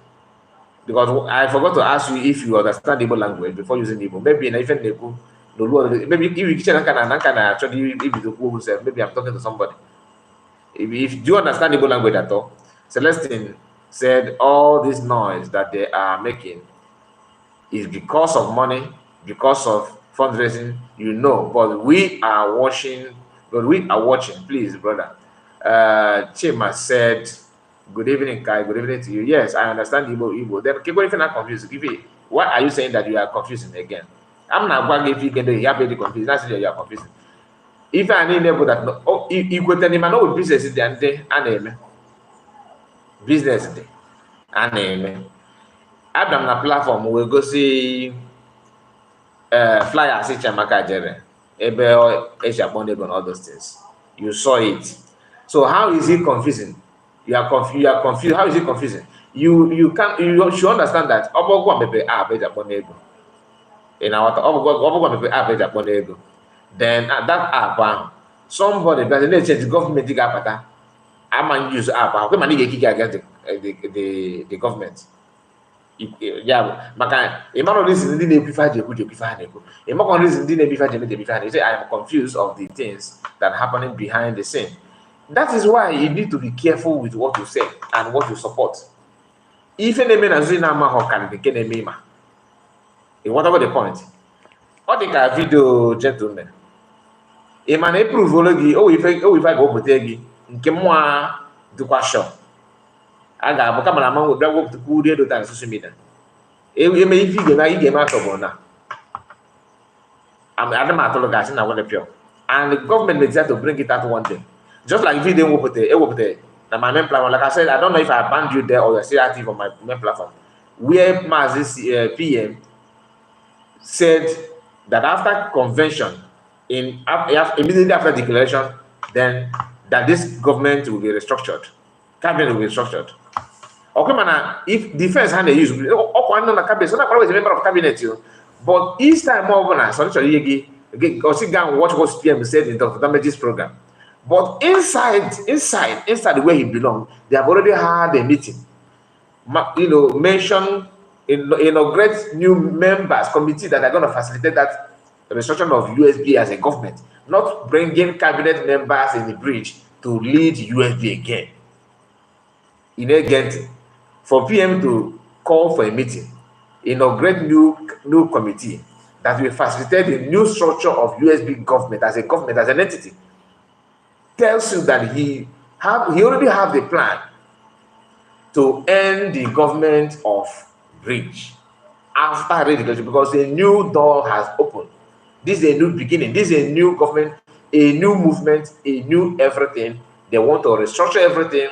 Because I forgot to ask you if you understand Igbo language before using Igbo. Maybe in even maybe if you can actually maybe I'm talking to somebody. If do you understand Igbo language at all? Celestine said all this noise that they are making is because of money, because of fundraising, but we are watching, please, brother. Chima said, good evening, Kai, good evening to you. Yes, I understand Igbo. Then keep going, not confused. Why are you saying that you are confusing again? I'm not going to give you the confused. That's you are confusing. If I need able that you could tell him I know business is the business day. Adam na platform we go see flyers Chamaka Jere ebe Ejabondego and all those things. You saw it. So how is it confusing? You are confused. How is it confusing? You should understand that Obogwa Bebe Ejabondego. In our Obogwa Bebe Ejabondego. Then that app somebody the government dig up I'm use app. How can against the government? Yeah, maka imano reason ndị na-ebifa na-ekwu. Imako reason ndị na-ebifa na-ebifa. You say I am confused of the things that are happening behind the scene. That is why you need to be careful with what you say and what you support. If any man is na ma hokan the keneme ma. Whatever the point. All the video gentlemen. E man approve ologi if I go botegi nke mwa dukwa show. Aga bụ kamera man would go to cool the other social media. Eme if you get out of na. I'm Adam Atologas na what pure. And the government may decide to bring it out one day. Just like if you didn't put it, my main platform, like I said, I don't know if I banned you there or you're still active on my main platform. Where Mazi PM said that after convention, immediately after declaration, then that this government will be restructured. Cabinet will be restructured. Okay, man, if defense hand they use, cabinet, so not always a member of cabinet, but each time more than so go sit down and watch what PM said in the damages program. But inside where he belongs, they have already had a meeting. Mention inaugurate new members committee that are going to facilitate that restructuring of USB as a government, not bringing cabinet members in the bridge to lead USB again. For PM to call for a meeting, inaugurate new committee, that will facilitate the new structure of USB government as an entity, tells you that he already have the plan to end the government of bridge after reorganization, because a new door has opened. This is a new beginning. This is a new government, a new movement, a new everything. They want to restructure everything.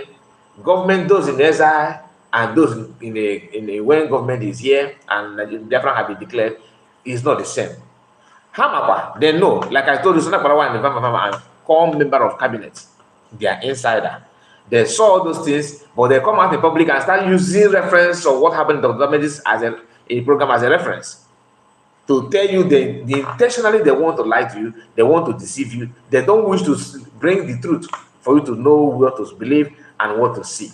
Government, those in exile and those in a when government is here and Biafra have been declared, is not the same. Hamaba, they know, like I told you, Sonakbarawa and call member of cabinet. They are insider. They saw those things, but they come out in public and start using reference of what happened to the government as a program as a reference to tell you they intentionally they want to lie to you, they want to deceive you, they don't wish to bring the truth for you to know what to believe and what to see.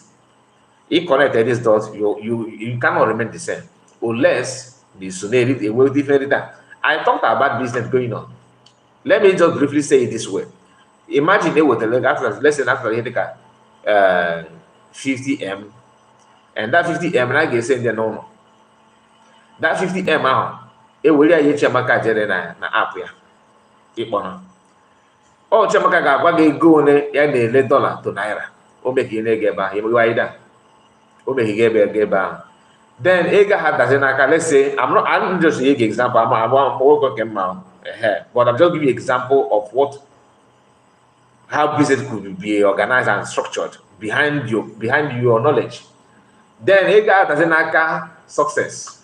If connected these dots, you cannot remain the same unless the scenario it will different that. I talked about business going on. Let me just briefly say it this way. Imagine they would let's say after the 50M, and that 50M I get saying the normal. That 50M out, it will be Chamaka Jere na app ya. Ikpona. Oh, Chamaka ga go ne ya na dollar to naira. O make you negeba, you widen. O make you get. Then Ega had that let's say I'm just giving example. But I'm just giving you example of how business could be organized and structured behind your knowledge. Then Ega has success.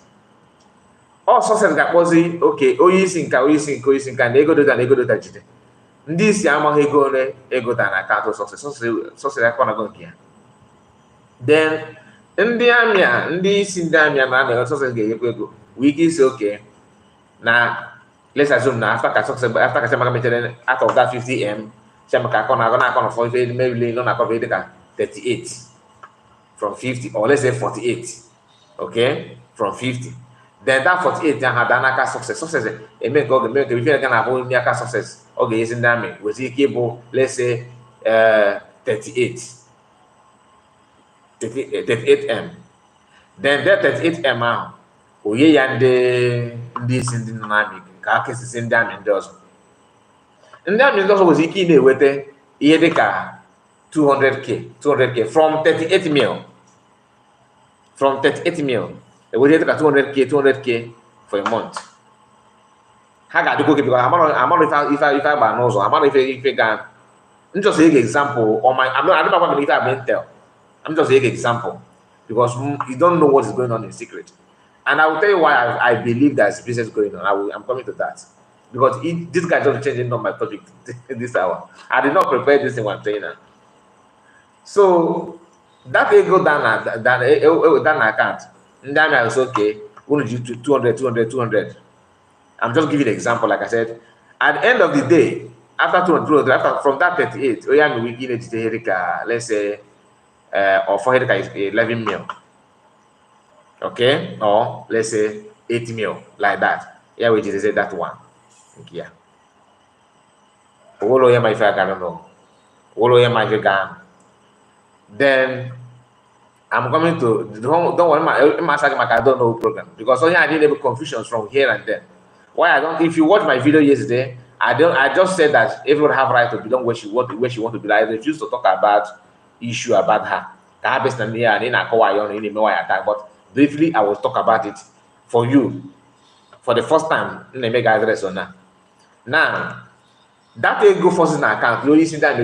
All success got posy okay. Oyisinka, and ego do that jide. This yama ego than a cat success. Success I can't go here. Then ndị isi ndị amị na success ga-enyekwa ego wiki is okay. Now let's assume na after Chamaka mechere out of that 50M, Chamaka na 40, maybe no na 38 from 50, or let's say 48. Okay, from 50. Then that 48 had anaka success. Success it make if you can hold near success. Okay, is in that was it cable, let's say 38. 38M. Then that 38M out. Oye yande this in the dynamic. Kaka is in them does. And that means also was iki ne wete yedeka 200k from 38 mil. From 38 mil. It was 200k for a month. How got to go because I'm not if I buy nozzle, I'm not if I can. I'm just an example on my I don't know if I've been tell. I'm just an example because you don't know what is going on in secret. And I will tell you why I believe there's business going on. I'm coming to that. Because this guy just changing on my topic this hour. I did not prepare this in one trainer. So that they go down account. And then I was okay. We're going to do 200. I'm just giving an example, like I said. At the end of the day, after 200, from that 38, we give let's say or for Herika is 11 mil. Okay, or let's say 8 mil, like that. Yeah, we just say that one. Yeah. Then I'm coming to don't worry, I don't know program because I didn't have confusions from here and there. Why I don't? If you watch my video yesterday, I just said that everyone have right to belong where she want to be. I refuse to talk about issue about her. But briefly, I will talk about it for you for the first time. Address on that. Now, that ego forces in account. You listen that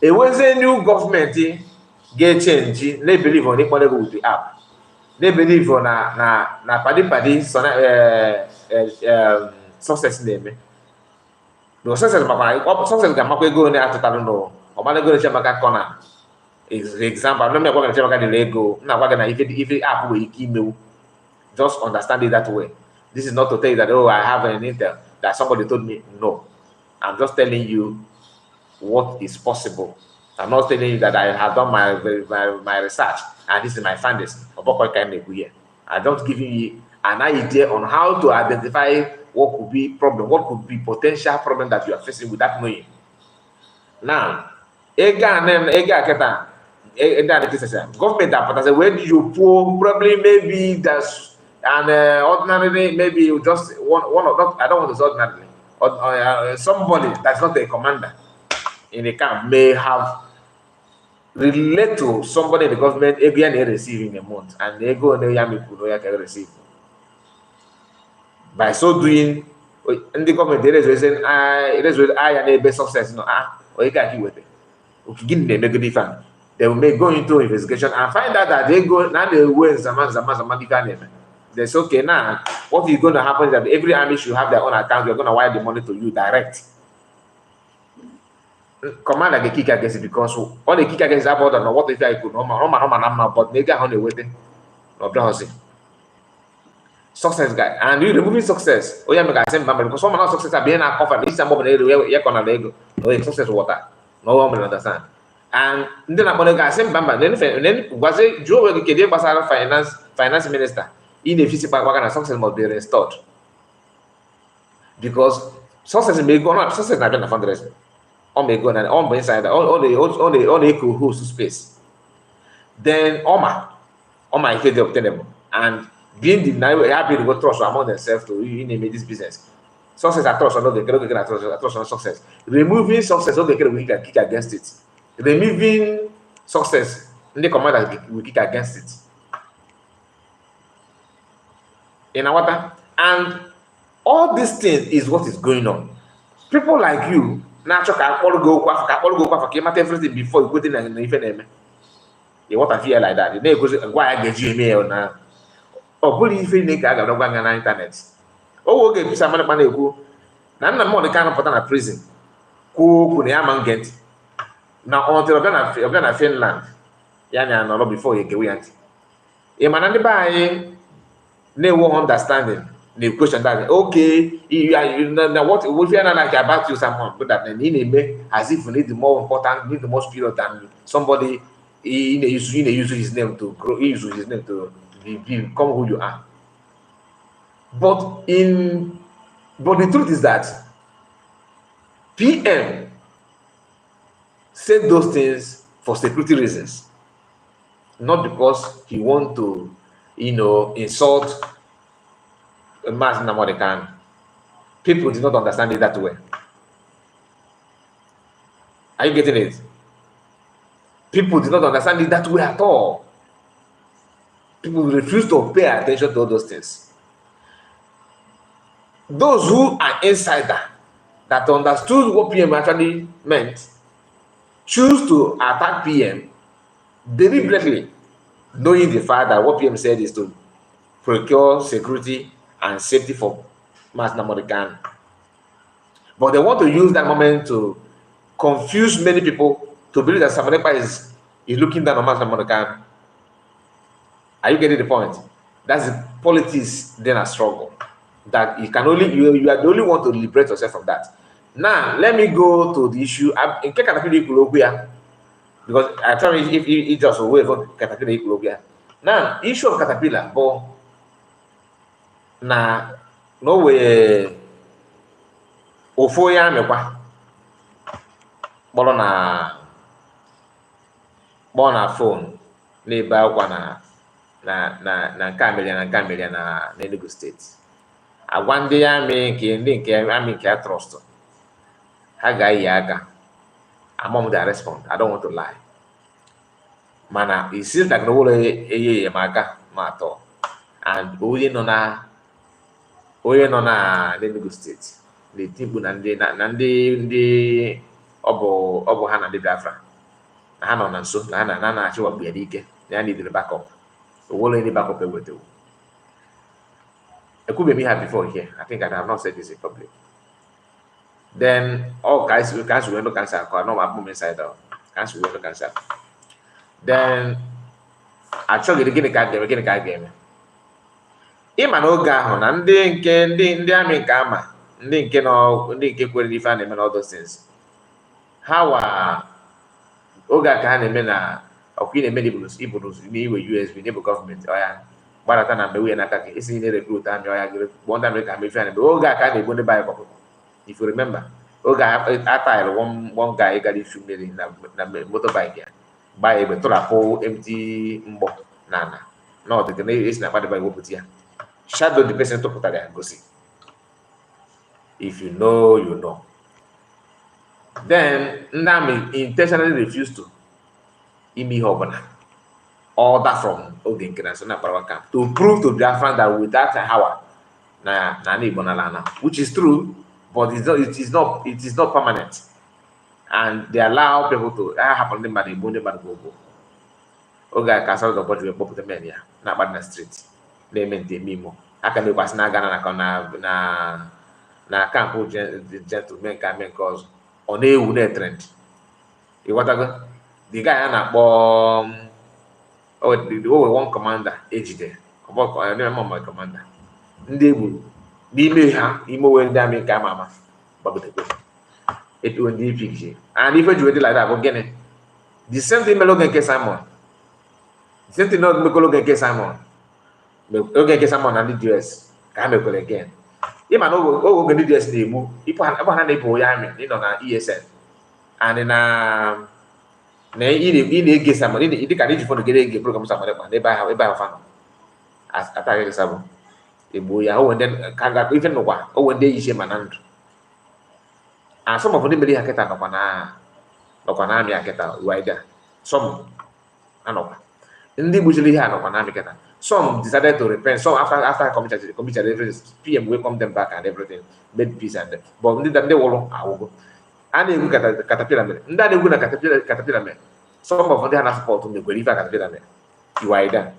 it was a new government get change. They believe on it with the app. They believe on na padi success name. No success success ga go na atata no. O ma go na maka corner. Example, I'm not going to tell you the Lego. Now, if the app will email, just understand it that way. This is not to tell you that, oh, I have an intel that somebody told me. No, I'm just telling you what is possible. I'm not telling you that I have done my research and this is my findings. I'm just giving you an idea on how to identify what could be problem, what could be potential problem that you are facing without knowing. Now, government that when you pull probably maybe And ordinarily, maybe you just one of not. I don't want to say ordinarily. Or, somebody that's not a commander in the camp may have relate to somebody in the government. Again, they receive in a month, and they go and they can receive. By so doing, in the government, there is reason it is with I and a best success. No, or you can't with it. Okay, give them a negative fan. They may go into investigation and find out that they go now they win Zaman they say, okay, now what is going to happen is that every army should have their own account. You're going to wire the money to you direct. Command like a kick against it because all the kick against that border, what if I could no, but they get on the waiting. No, success guy, and you removing success. Oh, yeah, make I same because some of success are being a cover. This time, you're gonna go. No, success water. No one will understand. And then I'm gonna get same bamba. Then was it Joe will get the finance minister. In the physical work success must be restored because success may go on. Success not been a fundraising. On may go and on inside all the host space. Then Oma if they obtainable and being the happy to go trust among themselves to name this business. Success at trust or not, they cannot get trust on success. Removing success, okay, we can kick against it. Removing success, the commander will kick against it. In our water, and all these things is what is going on. People like you, naturally, can everything before you put in an event. You want to feel like that. You know, why I get you email now. Oh, bully if you make a on internet. Oh, okay, somebody man go. Now more the kind of put on a prison. Cool, get. Now until you're gonna Finland. Yeah, no, before you get away. A man by no understanding the question that okay, you know what if you are not like about you someone, but that then in as if you need the more important, need the most period than somebody use his name to grow, use his name to become who you are. But the truth is that PM said those things for security reasons, not because he want to, insult a mass number they can. People did not understand it that way. Are you getting it? People did not understand it that way at all. People refuse to pay attention to all those things. Those who are insider that understood what PM actually meant choose to attack PM deliberately, knowing the fact that what PM said is to procure security and safety for mass Namorican. But they want to use that moment to confuse many people to believe that Samarepa is looking down on mass Namorican. Are you getting the point? That's the politics then a struggle. That you can only you are the only one to liberate yourself from that. Now let me go to the issue in Caterpillar, because I tell you if it just away from Caterpillar. Now issue of Caterpillar, but na no way ofoya mekwa bona phone n'ebe akwa na Camelia na Enugu State. Agwa ndị amị nke trust ha ga-eyi aka. Among the respond, I don't want to lie. Mana it seems like no one enyemaka ma atọ. And onye nọ na Enugu State na-etigbu na ndị ọ bụ ha na ndị Biafra na ha nọ na nso na ha na-achị wakpu ya n'ike na ya nidiri backup. Onwere any backup ewetewo. I could be here before here. I think I have not said this in public. Then all guys we no cancer. I know my boom inside out. Cancer we no cancer. Then I try to get a game. Ịma n'oge ahụ na ndị amị nke ama ndị nke kwere ife a na-eme na all those things. Ha oge a ka ha na-eme na ọkwa ị na-eme n'iwe USB n'ịbụ gọọmenti ọya gbarata na mgbe nwunye n'aka gị isi na rekrut amị ọya gị kpọọ ndị amị ka mefe a na-eme oge a ka a na-egbu ndị be anyị kpọpụrụ. If you remember, oge a tile one guy gara ifu mmiri na motorbike ya gbaa egbe tụrapụ empty mgbọ na ọdịga na esi na akpadịba iwepụta ya. shadow the person to put there go see. If you know, you know. Then Nami intentionally refused to imi hobana order from Ogen International Power Camp to prove to Biafran that without Hawa na Ibonalana, which is true, but it is not permanent. And they allow people to happen in the Bunde Go. Oga Castle the body of the men na Badna Street. They maintain Mimo. I can do pass Nagana na camp gentlemen can make cause on a trend. You what the guy na the one commander age there. I remember my commander. Ndị gburu n'ime ha ime onwe ndị amị nke ama ama gbagotekwe etu ndị ipik and ife ji wedi like that bụ gịnị the same thing mere oge nke Simon the same thing mekọrọ oge nke Simon na ndị DS ka ha mekwere again ịma na oge ndị DS na-egbu ebe ha na-ebu ya amị ịnọ na ESN and na ị na-ege Simon dị ka iji fọnụ gere ege program Simon ekpa ebe ahụ fanọ ataghị Simon egbo ya o wende kaga even no kwa o wende yise manandu and some of them beli haketa no kwa na ami haketa wider some anokwa ndi bujili ha no kwa na ami haketa some decided to repent some after committed everything PM welcome them back and everything made peace and but ndi that they wolo awogo and egu katapila me nda egu na katapila me some of them na support me kweli fa katapila me wider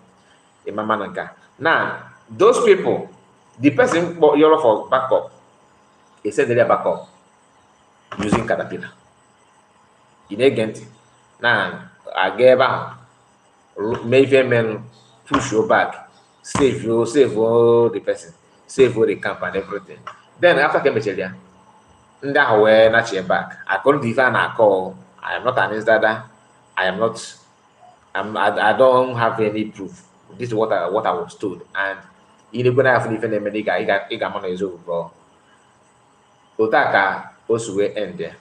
e mama nanka now those people, the person you're for backup, he said they're backup using Caterpillar. In agent, now I gave out, maybe men push you back, save all the person, save all the camp and everything. Then after Kembechelia, that way not your back. I couldn't even call. I am not an insider. I don't have any proof. This is what I was told and. Ini pun have even a medica, iga mono is over. Otaka also will end there.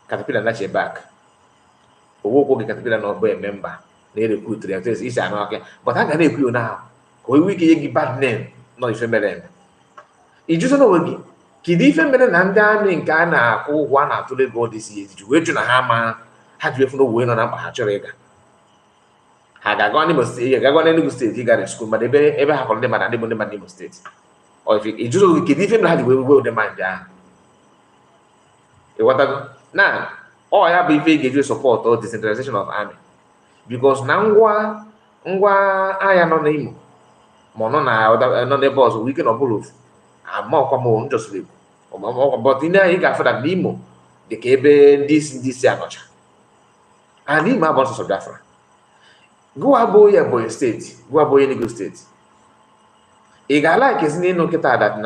Caterpillar not your back. Owó Caterpillar not be a member. They recruit them. It's an okay. But I can help you now. We give bad name, not if name. It just know we. Kidi femele nanda in Ghana ko one to the go this year. You wait to hama. Have you no way on a hachorega? Had I gone to state, I got any state, he got a school, but they ever have on them and they won't state. Or if it just give him how we will demand. What now? All I have give you support or decentralization of army because now I am not name. Monona, not the boss, we can approve. I'm more common just live. But in there, you got for that Nemo, the cable, this much. And him about South Biafra. Go aboye Boy State, go aboye Enugu State. I got like is no kita that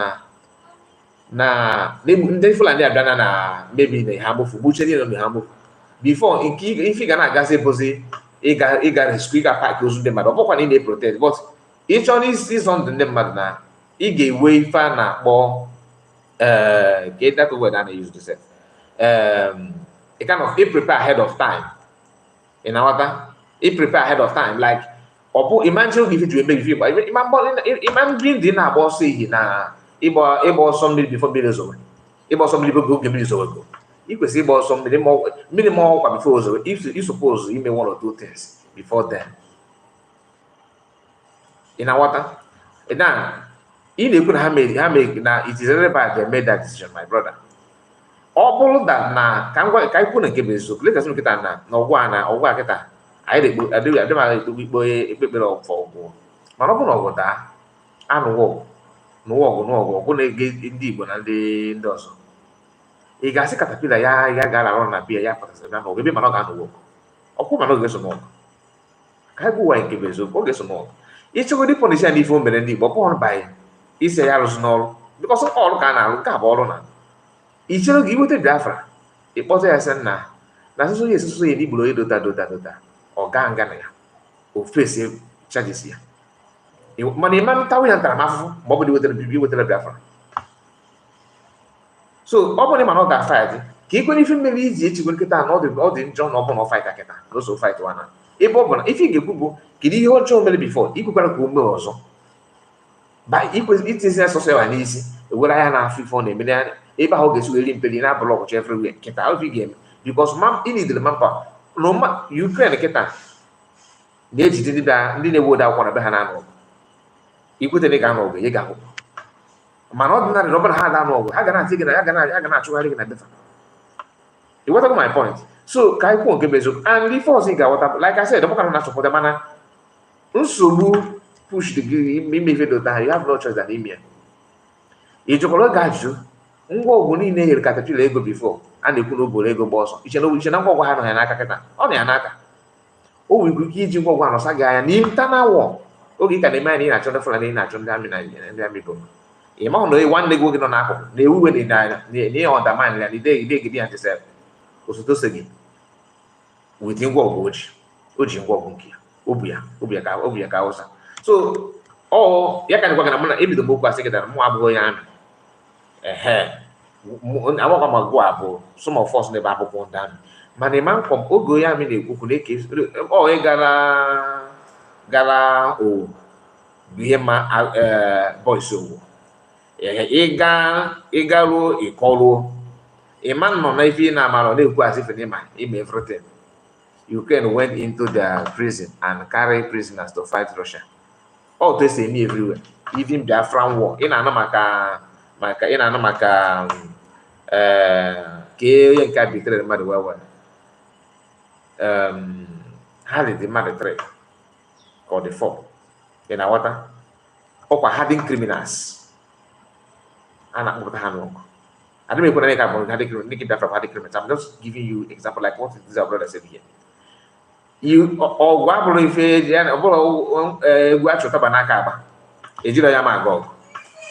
na they Fulani abdana na maybe the hambo for butchery on the hambo. Before if you gonna gas pose, he got squeaker pack those them but in they protest. But each one is on the name na he gave way fan na more get that word and I used to say. It kind of prepare ahead of time. In our it prepare ahead of time. Like, imagine if it will make you, but imagine dinner about say na about somebody before bills over. About somebody who give bills over. You could say about somebody more minimal before. If you suppose you may want to do things before then. In our water, and now in the good make now it is very bad they made that decision, my brother. All that na can put a give so let us look at that no one or work at that. I do a bit of for Manobo that and walk no get indeed when they does. A gas caterpillar ya got around a beer ya no maybe Manogan walk. Of course, Manoga some more. Can go and give so go get some more. It's already punish any phone but born by is a yarosnol because all can look up all on. It's a give with a Biafra. It was a send now. That's so yes, so any below dota. Or gangana or face charges here. Money man tower and Tamafu, Bobby with the Biafra. So, open man not fight. Keep when if you may easy to get all the John open or fight Aketa, also fight one. If you get Bubu, Kidi your John before, you could go also. But it is a social and easy. What I have for a minute, if I hold will impel in a block everywhere, get out of game. Because mom, in the mapper, no ma, you can get that. The age did that, didn't would out one of the hand. You put a gun over, you go. Man, ordinary Robert had an over. I cannot take it, I cannot try it. You what my point? So, Kai won't give and before Zika, what like I said, the book not support the manner. Unsubu push the me that you have no choice than him. You took a look at you. Ngo ni ne caterpillar ego before, and you could ego boss. You know, we should not go on an akata. Only anaka. Oh, we could give you one of Saga and Intana war. Oh, you can imagine a children for an natural damage and their people. You might know one day working on apple. They will be near on the mind and they give you yourself. Also, again. Within what watch, Ujin Wabunki, Ubia Causa. So, oh, Yakan Wagamana, if the book was taken at Moaboyan. I walk on my guapo, some of us never upon them. My man from Ogoyam in the Kukulekis, oh, Gala, oh, Bihema, boy, so. Egalo, Ecolo, a man no maybe in a man, they go as if in everything. Ukraine went into the prison and carried prisoners to fight Russia. All they say me everywhere, even Biafra war. In Anamaka, in Anamaka, K can be treated mother well. How did the mother trade or the four in our water? Or having criminals. And I'm going to handle. I don't make it from having criminals. I'm just giving you example like what this brother said here. You or wabble if watch Tabanaka, a Jirayama go.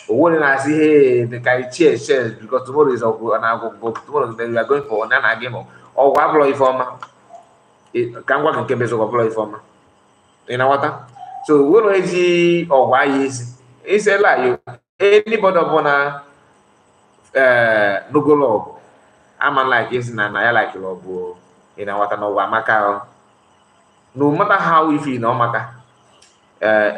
When I see hey, the guy shares because tomorrow is tomorrow we are going for an game or wabble informer. It can work in Quebec or blow informer. In our water. So, what is he or why is it's a lie? Anybody wanna no go log. I'm like is and I like log in our water no Macau. No matter how we feel, no matter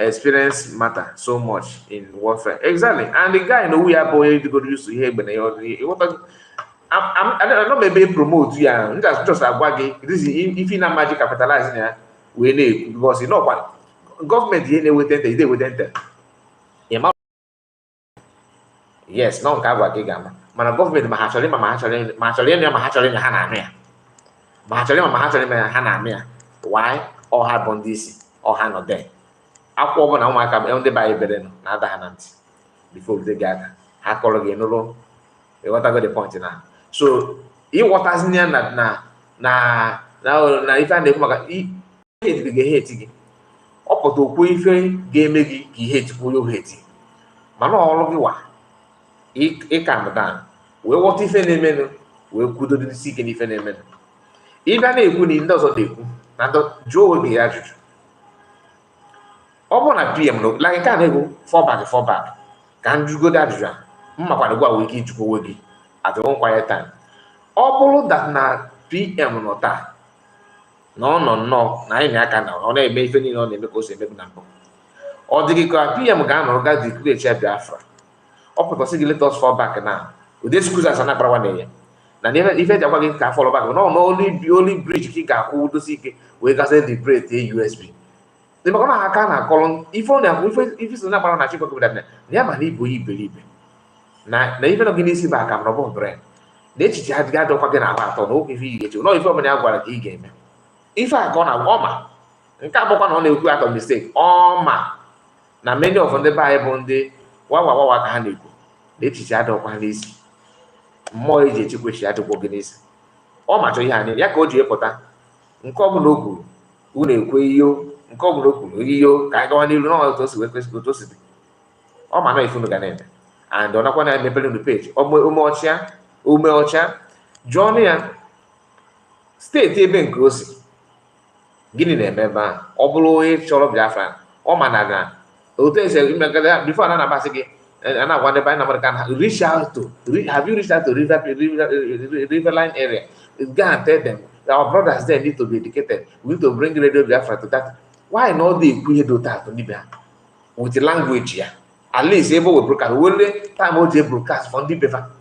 experience matter so much in warfare. Exactly. And the guy know we are boy to go used to hear when I don't know maybe promote yeah. Just a waggy. This is if you not magic capitalizing yeah, we need because you know what government here with enter, they would enter. Yes, no kawa gama. Mana government mahachali hana. Why? All have on this, all hand on there. Aku obo na umaka e onde ba ibere no na ada hananti before they gather. Ha call again no. We want to go the point now. So, if what has near na if I never maka I hate the hate. Opo to ku ife game gi ki hate ku yo hate. Mana all of you wa. I calm down. We what ife na eme no. We kudo di seek ni ife na eme no. Ife na ekwu ni ndozo de ekwu. Na ndo Joe be ajụjụ. Ọ bụ na PM no like ka na-ego fall back ka njugo da ajụjụ a mmakwa gwa wiki ijukwo we gị at one quiet time. Ọ bụrụ that na PM nọ taa na ọ nọ nnọọ na anyị aka na ọ na-eme ife niile ọ na-eme ka o si emebu na mbụ ọ dịghị ka PM ga-anọrọ ga declare Biafra ọ pụtasị gị let us fall back na ụdị skuls asa na akparawa na-enye na ife ji agwa gị ka fall back no only bridge ka ị ga-akwụ dosi ike wee gasị liberate USB. The Macona Hakana column, if only if it's not a chico that never need iberibe. Now, even of Guinness back, I'm not brain. Nature had got up again about no if you get you know if I'm an key game. If I gone a woman, and Capocan only who out of mistake, oh ma. Now, many of the Bible, the Wawa Handico. Nature had up on this more easy which she had to work in this. Oh, my Johanny, Yako Jepota, and come no good. Une nke ọ bụla kwuru iyo ka anyị gawa n'iru n'ọtụ si wee kwesịrị otu o si dị ọ ma na ifunu ga na-eme and ọ nakwa na-emepere unu peji ume ọcha jụọ ya steeti ebe nke o si gịnị na-eme ebe ahụ ọ bụrụ onye chọrọ Biafra ọ ma na otu esi imegada bifo na na-abasị gị a na-agwa ndị anyị na American have you reached out to riverline area go and tell them our brothers there need to be educated we need to bring radio Biafra to that. Why not the Kuyedo to Libya with the language here? at least able with broadcast. Only time OJ broadcast from the paper.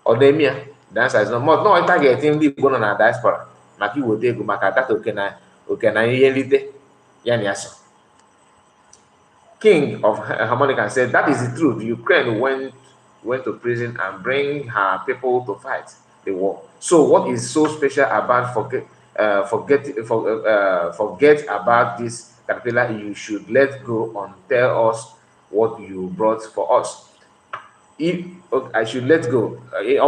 Or the mere the answer is no more. No, I target him the one on a diaspora. Maki would take Makata Okena Yelite Yaniaso. King of Harmonica said that is the truth. Ukraine went to prison and bring her people to fight the war. So what is so special about forget about this caterpillar? You should let go and tell us what you brought for us. If I should let go, I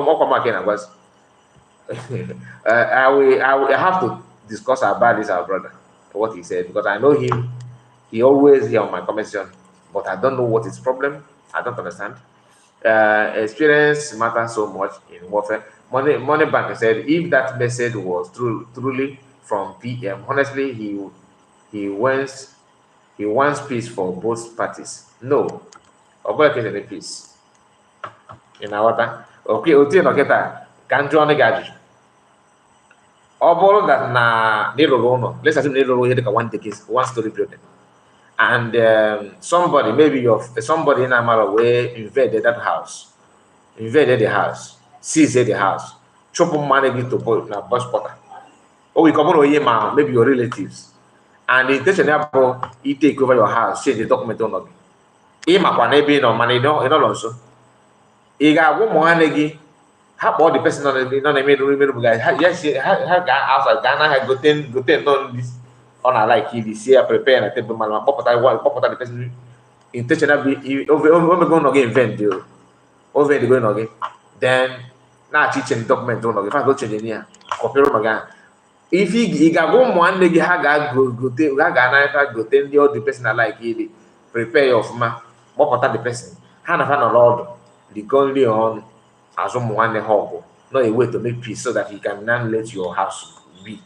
will have to discuss about this, our brother, what he said, because I know him. He always hear on my conversation, but I don't know what his problem. I don't understand. Experience matters so much in warfare. Money Bank said if that message was truly from PM, honestly, he wants peace for both parties. No, any peace. In our time, okay, no get can join the gadget. All that na let's assume one story building. And somebody, maybe somebody in Amara invaded the house, seized the house, chop money to bus potter. Or we come on maybe your relatives. And the intention about he take over your house, change the document on it. No money, no also. He got one more again. How about the person on the guys? Yes, outside Ghana had gotten on this. On a like this year, prepare and table man, pop the person intentionally over going again event over the going again. Then now teaching document on if I go change here, copy again. If he got one leg, go the person I like it, prepare your man, pop the person. Hana Lord, the only on as one hope, not a way to make peace so that he can now let your house be.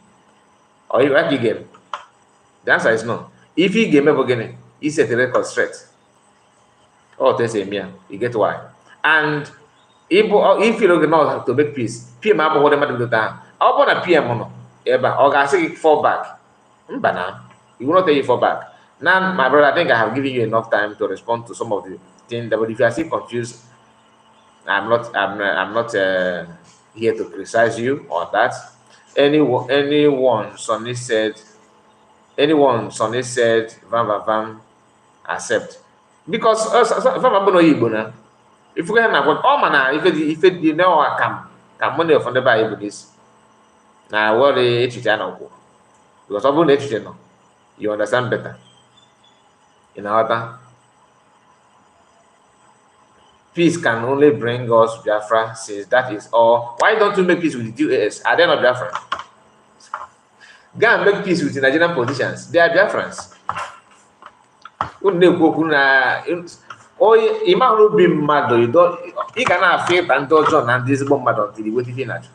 Or you like again. The answer is no. If he game ever again, he set the record straight. Oh, that's a mere. You get why. And if you don't know how to make peace, PM up what them do that. I want a PM no. Eba, or I say fall back. Mbana, he will not tell you fall back. Now, my brother, I think I have given you enough time to respond to some of the things. But if you are still confused, I'm not here to criticize you on that. Anyone, Sonny said. Anyone, Sonny said, Vam, accept. Because if I'm going to Igbo, if we have what all man, if it you know, I come money from the Bible this. Now, what the channel because I'm going to you understand better. In our peace can only bring us Biafra, since that is all. Why don't you make peace with the US? Are they not Biafra? Go and make peace with the Nigerian politicians. They are Biafrans. Imagine being mad, you cannot faith and John and this bomb mad until you wait in it.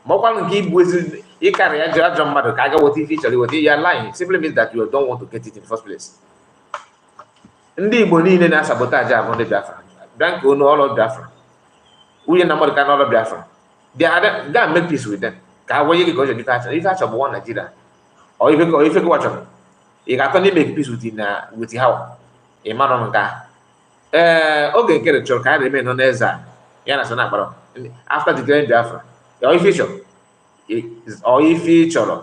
Mokwan give with you carry a judge on mother, Kaga, what if you are lying? Simply means that you don't want to get it in the first place. Indeed, Bonini and sabotage on the Biafra. Branco know all of Biafra. We are not all of Biafra. They are go and make peace with them. Kawaii goes to the if that's one Nigeria. Or if you go watch them, you can only make peace with the how a man on that. Okay, get a choke, I remain on Ezra. Yana after the Grand Biafra. Or if feature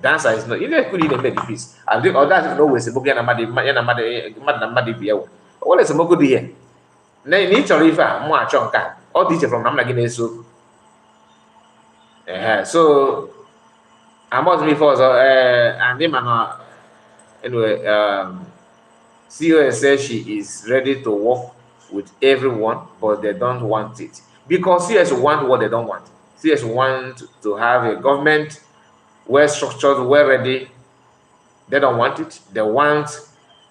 dancer is not, you could even make the peace. I think all that is always a book and a muddy beer. What is a mogu here? Nay, nature river, more chonka, all teacher from Namagine soup. So I must be for and him anyway, COS says she is ready to work with everyone, but they don't want it because CS want what they don't want. CS want to have a government well structured, well ready. They don't want it. They want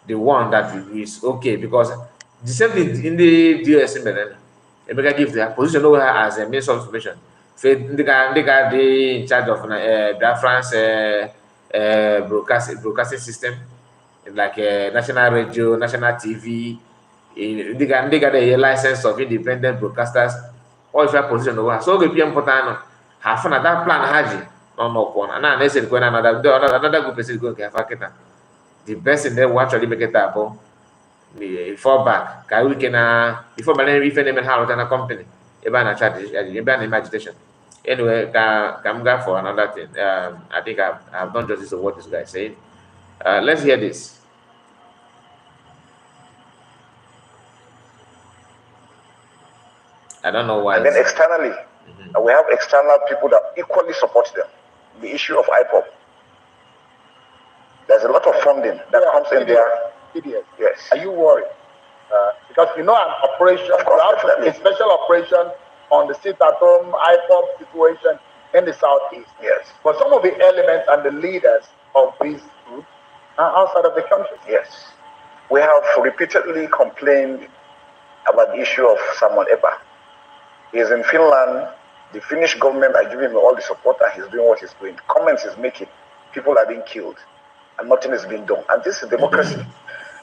the one that is okay because the same thing in the US they give their position over as a means of information. They got in charge of Biafran's broadcasting system, like national radio, national TV. They got a license of independent broadcasters. All that position over. So the PM important. Have fun at that plan. Haji no one. And now they said another group is going to have the best in them will actually make it up. fall back. Can we can before my name if any man have a company, even a chat, even agitation. Anyway, come go for another thing. I think I've done justice to what this guy is saying. Let's hear this. I don't know why. And then externally, we have external people that equally support them. The issue of IPOP. There's a lot of funding that comes in there. Yes. Are you worried? Because you know an operation, a special operation on the sit-at-home IPOP situation in the southeast. Yes. But some of the elements and the leaders of these groups are outside of the country. Yes. We have repeatedly complained about the issue of Samuel Eba. He is in Finland. The Finnish government are giving him all the support and he's doing what he's doing. Comments he's making. People are being killed and nothing is being done. And this is democracy.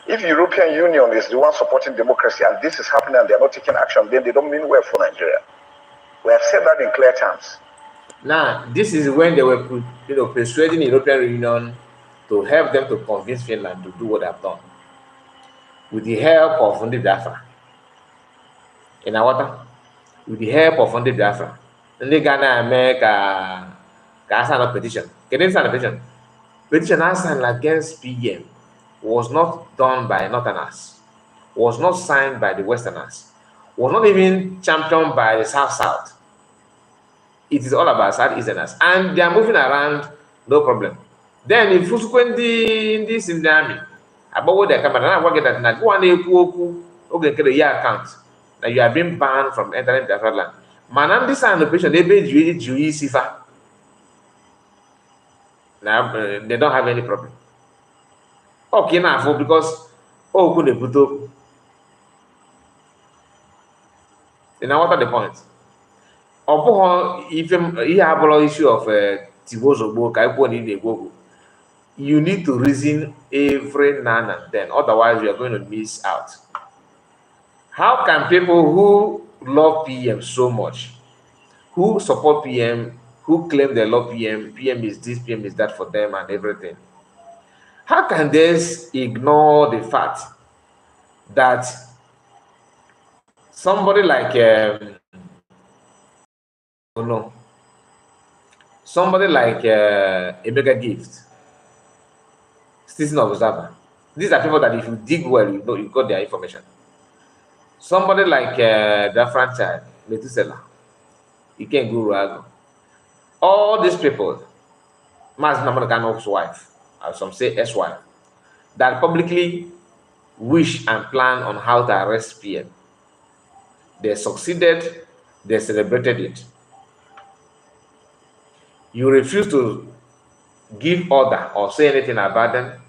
If the European Union is the one supporting democracy and this is happening and they're not taking action, then they don't mean well for Nigeria. We have said that in clear terms. Now, this is when they were persuading the European Union to help them to convince Finland to do what they've done. With the help of Biafra. In our water, with the help of Biafra. And they gonna make a petition. Can they sign a petition? Petition signed against PM was not done by Northerners, was not signed by the Westerners, was not even championed by the South-South. It is all about Southeasterners. And they are moving around, no problem. Then if you this in the army, about what they come and I get that not one year account that you have been banned from entering the land. Man, this operation, they pay you Sifa. Now they don't have any problem. Okay, now because could they put up? Now what are the points? If you have an issue of you need to reason every now and then, otherwise you are going to miss out. How can people who love PM so much, who support PM, who claim they love PM, PM is this, PM is that for them and everything, how can they ignore the fact that somebody like somebody like a mega gift, citizen observer, these are people that if you dig well, you got their information. Somebody like the franchise, Methuselah, you can go Rago. All these people, Mas Namanakano's wife, or some say ex-wife, that publicly wish and plan on how to arrest PM. They succeeded, they celebrated it. You refuse to give order or say anything about them.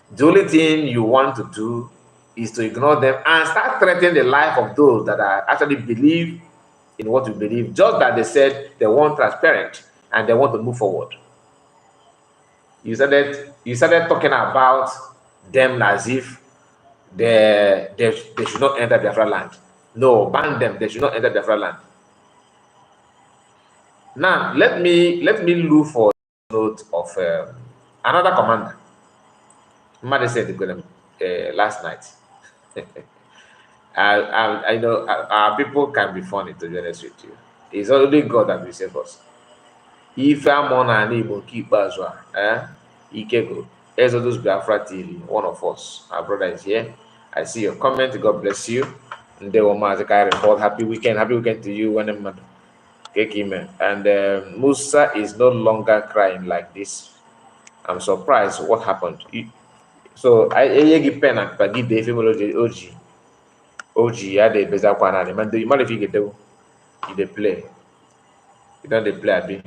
The only thing you want to do is to ignore them and start threatening the life of those that are actually believe in what you believe, just that they said they want transparent and they want to move forward. You started talking about them as if they should not enter Biafra land. No, ban them, they should not enter Biafra land. Now let me look for a note of another commander. Mother said last night. I know our people can be funny, to be honest with you. It's only God that will save us. If I'm on an able keep as well, Ikego, Exodus Biafra TV, one of us, our brother is here. I see your comment. God bless you. And they will report. Happy weekend to you. And Musa is no longer crying like this. I'm surprised what happened. So I give pen and give the female OG had a better quantity. Man, you might if you get you they play. You don't they play a bit.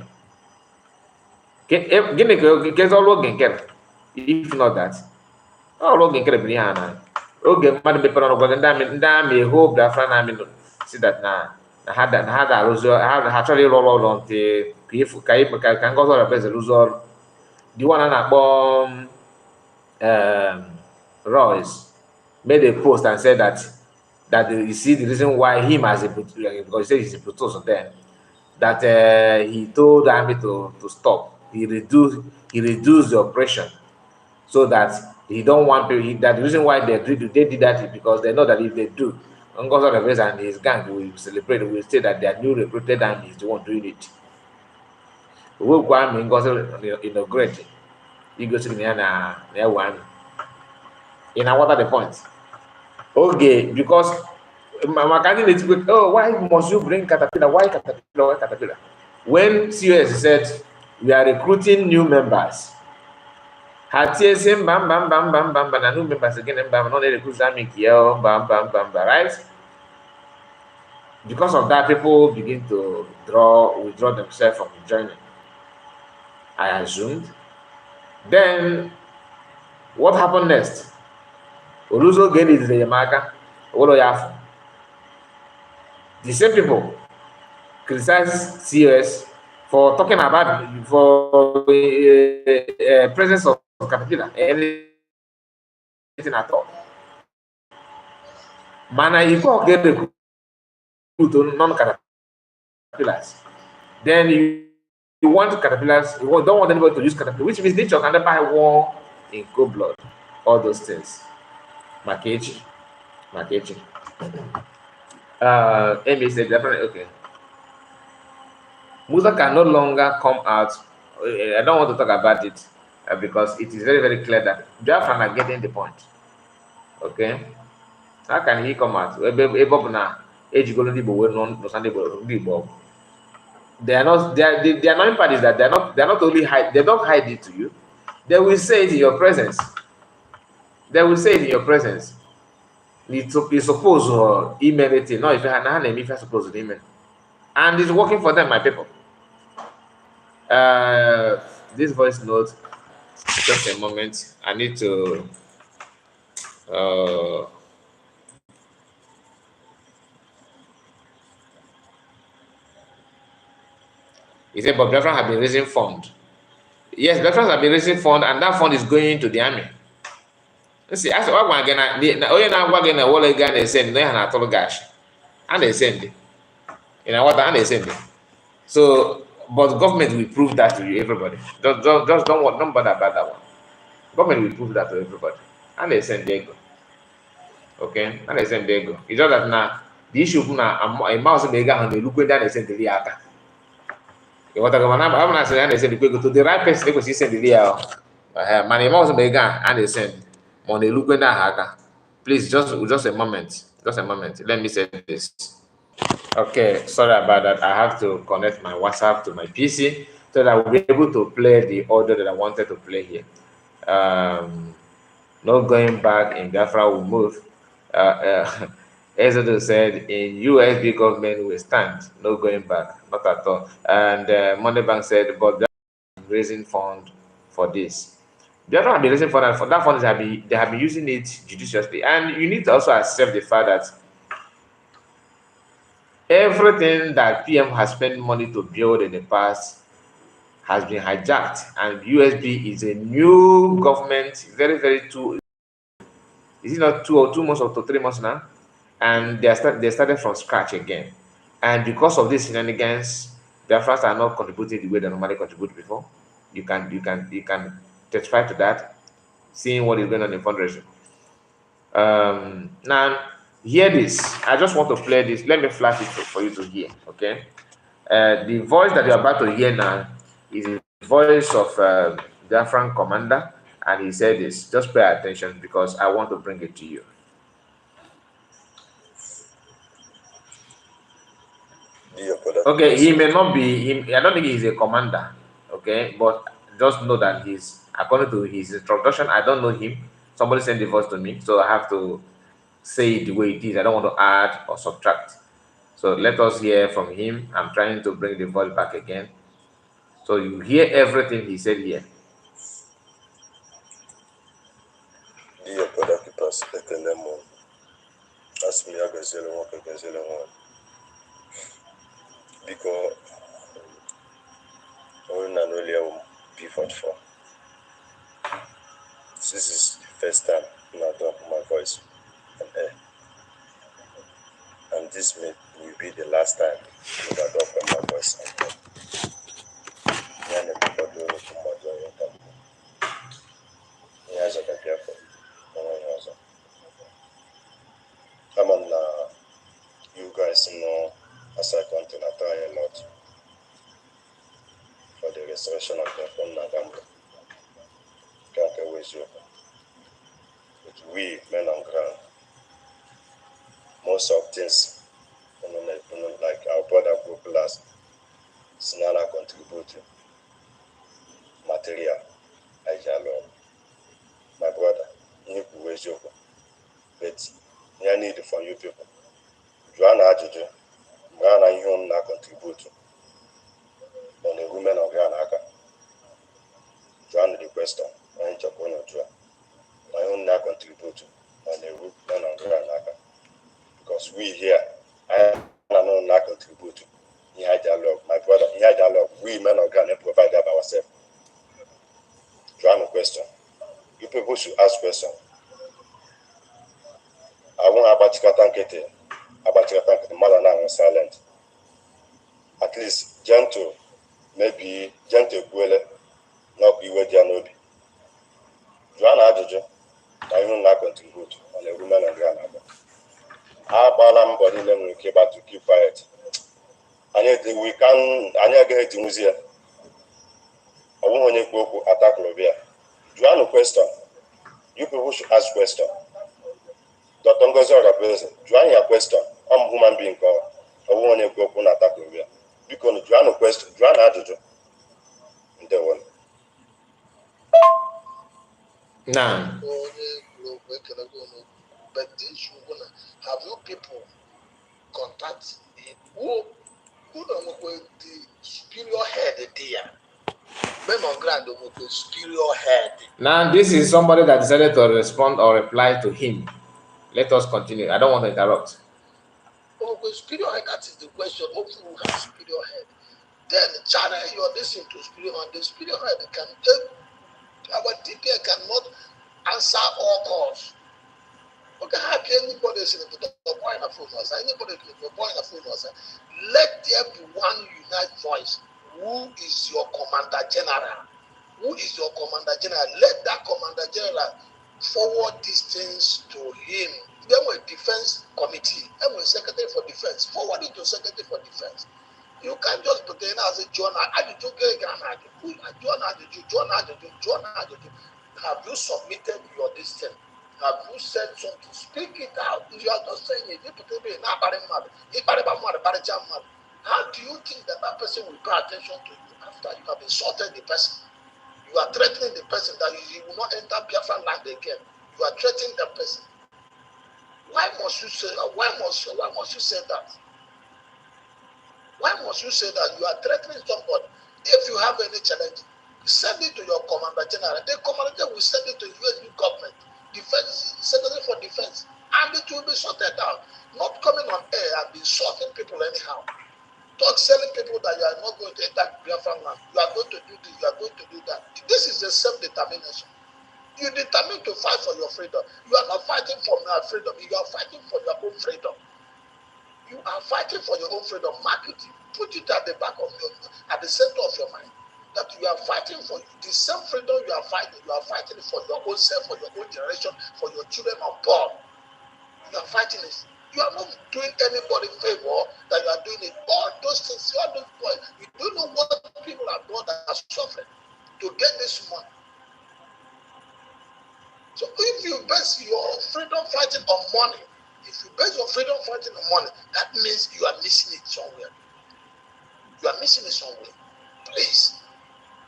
Get all login care. If not that, all login care be here. Okay, man, be put on the damn hope that friend I mean see that now. I had that loser. I have actually roll on the if can go to the best loser. The one on a bomb Royce made a post and said that you see the reason why him as a because he said he's a producer then that he told the army to stop. He reduced the operation so that He don't want people. That the reason why they did that is because they know that if they do, Ngozo Rebels and his gang will celebrate. Will say that their new recruited army is the one doing it. We go and Ngozo inaugurate. You go to the one. In what are the points? Okay, because my candidate will, oh, why must you bring Caterpillar? Why Caterpillar? Why Caterpillar? When COS said we are recruiting new members, bam bam bam bam bam bam, new members again, bam, not recruit bam bam bam, right? Because of that, people begin to withdraw themselves from joining. I assumed. Then what happened next? Oluzo Gedi is the Yamaka, Oloyafu. The same people criticize COS for talking about presence of Caterpillar, anything at all. Mana you can't get the non-caterpillars. Then you want caterpillars, you don't want anybody to use caterpillar, which means nature can never war in cold blood. All those things. Makechi. Amy said definitely okay. Musa can no longer come out. I don't want to talk about it because it is very, very clear that Biafra are getting the point. Okay? How can he come out? They are not. The annoying part is that they're not only hide. They don't hide it to you. They will say it in your presence. They will say it in your presence. It's supposed to email it. No, if you're supposed to email, and it's working for them, my people. This voice note. Just a moment. I need to. He said, but Biafra have been raising fund. Yes, Biafra have been raising fund, and that fund is going to the army. Let's see. As what one again, only now again, a wall again they send. They have a gash, and they send it. You know what? And they send it. So, but government will prove that to you, everybody. Just don't bother about that one. Government will prove that to everybody, and they send they go. Okay, and they send they go. It's just that now the issue now a mouse may go and they look down and send the liata. What I'm not saying they send the go to the right person. They go see send the liata. My mouse may go and they send. When they look down haka. Please just a moment. Just a moment. Let me say this. Okay, sorry about that. I have to connect my WhatsApp to my PC so that I will be able to play the audio that I wanted to play here. No going back in Biafra will move. Exodus said, in USB government will stand. No going back, not at all. And Moneybank said, but they are raising fund for this. Biafra have been raising fund, and for that fund they have been using it judiciously. And you need to also accept the fact that everything that PM has spent money to build in the past has been hijacked, and USB is a new government, very, very is it not 2 months or 3 months now? And they started from scratch again. And because of these shenanigans, Biafrans are not contributing the way they normally contributed before. You can testify to that, seeing what is going on in fundraising. Now, hear this. I just want to play this. Let me flash it for you to hear. Okay. The voice that you're about to hear now is the voice of Biafran commander, and he said this. Just pay attention because I want to bring it to you. Okay, he may not be. I don't think he's a commander. Okay, but just know that he's, according to his introduction, I don't know him. Somebody sent the voice to me, so I have to say it the way it is. I don't want to add or subtract. So let us hear from him. I'm trying to bring the voice back again. So you hear everything he said here. Dear brother, keepers, ask me because B44. This is the first time I talk my voice on air, and this will be the last time I talk my voice on air. restoration of the farmland. But we, men on ground, most of things, like our brother populace, Sinana contributing material, Ajalo, my brother, you but I need for you people. Joanna Ajuju, Ghana, you not contribute on the women of Ghana. Joanna the question, and Japan of Joanna. My own not contribute on the women of Ghana. Because we here, I don't not contribute. In dialogue, my brother, in dialogue, we men of Ghana provide that by ourselves. Joanna question. You people should ask questions. I want about Chikatankete, mother now silent. At least gentle, maybe gentle Gwele, not be where they are no be. Joanna Ajojo, I will not contribute on a woman and Ghana. Our Balam body name will keep to keep quiet. And yet we can, and I get to museum. I won't go attack Lovia. Joanna question. You people should ask question. Dr. Ngozi represent. Joanna your question. I'm human being called. I won't go attack Lovia. Because Joanna question. Joanna Ajojo. In the one. Now, but this you gonna have you people contact who don't go the superior head there. Men on ground don't go superior head. now this is somebody that decided to respond or reply to him. Let us continue. I don't want to interrupt. Superior head, that is the question. Hopefully we have superior head. Then channel you're listening to superior head. The superior head can our DPA cannot answer all calls. Okay, have anybody listening to the point of phone? Anybody to the point of phone? Let there be one united voice. Who is your commander general? Who is your commander general? Let that commander general forward these things to him. Then with defense committee, and with secretary for defense, forward it to secretary for defense. You can't just pretend as a John. Have you submitted your distance? Have you said something? Speak it out. If you are not saying it, how do you think that person will pay attention to you after you have insulted the person? You are threatening the person that he will not enter Biafra land again. You are threatening the person. Why must you say? Why must you say that? Why must you say that you are threatening somebody? If you have any challenge, send it to your commander general. The commander general will send it to US government, defense, secretary for defense, and it will be sorted out. Not coming on air and insulting people anyhow. Telling people that you are not going to enter Biafra land. You are going to do this, you are going to do that. This is a self-determination. You determine to fight for your freedom. You are not fighting for my freedom. You are fighting for your own freedom. You are fighting for your own freedom. Mark it. Put it at the back of at the center of your mind. That you are fighting for the same freedom you are fighting. You are fighting for your own self, for your own generation, for your children unborn. You are fighting this. You are not doing anybody favor that you are doing it. All those things, all those boys, you don't know what people are doing that are suffering to get this money. So if you base your freedom fighting on money, if you base your freedom fighting on money, that means you are missing it somewhere. You are missing it somewhere. Please,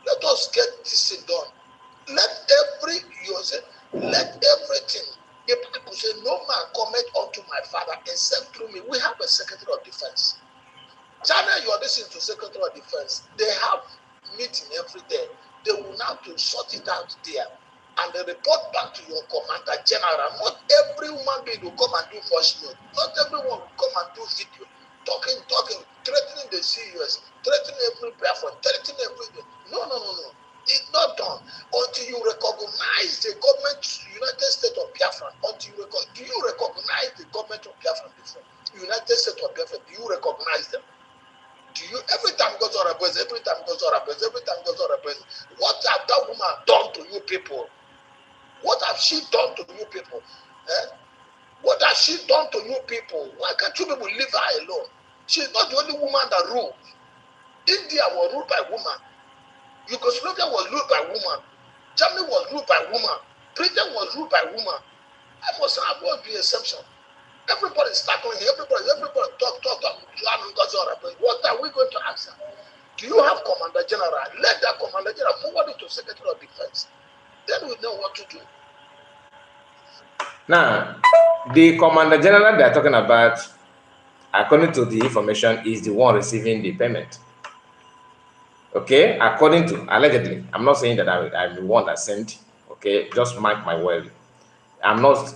let us get this thing done. Let everything. The Bible says, no man cometh unto my Father except through me. We have a Secretary of Defense. China, you are listening to Secretary of Defense. They have meeting every day. They will now to sort it out there. And they report back to your commander general. Not every human being will come and do voice note. Not everyone will come and do video. Talking, threatening the CUS, threatening every platform, threatening everything. No. It's not done until you recognize the government, United States of Biafra. Do you recognize the government of Biafra before? United States of Biafra, do you recognize them? Do you every time goes on a bus, every time goes on a bus, what have that woman done to you people? What have she done to you people? What has she done to you people? Why can't you people leave her alone? She's not the only woman that rules. India was ruled by women. Yugoslavia was ruled by women. Germany was ruled by women. Britain was ruled by women. I must be an exception. Everybody's tackling. Everybody talk. What are we going to answer? Do you have Commander General? Let that Commander General forward it to Secretary of Defense. Then we know what to do. Now, the Commander General they're talking about, according to the information, is the one receiving the payment. Okay, according to allegedly, I'm not saying that I'm the one that sent. Okay, just mark my word. I'm not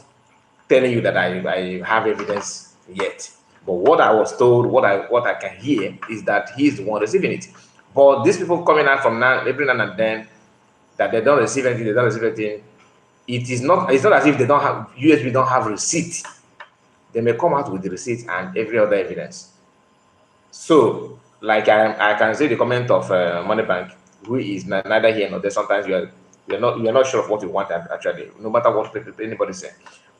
telling you that I have evidence yet. But what I was told, what I can hear is that he's the one receiving it. But these people coming out from now, every now and then, that they don't receive anything, they don't receive anything. It's not as if they don't have USB don't have receipt. They may come out with the receipt and every other evidence. So, like I can see the comment of Money Bank, who is neither here nor there. Sometimes you're not sure of what you want actually, no matter what anybody says.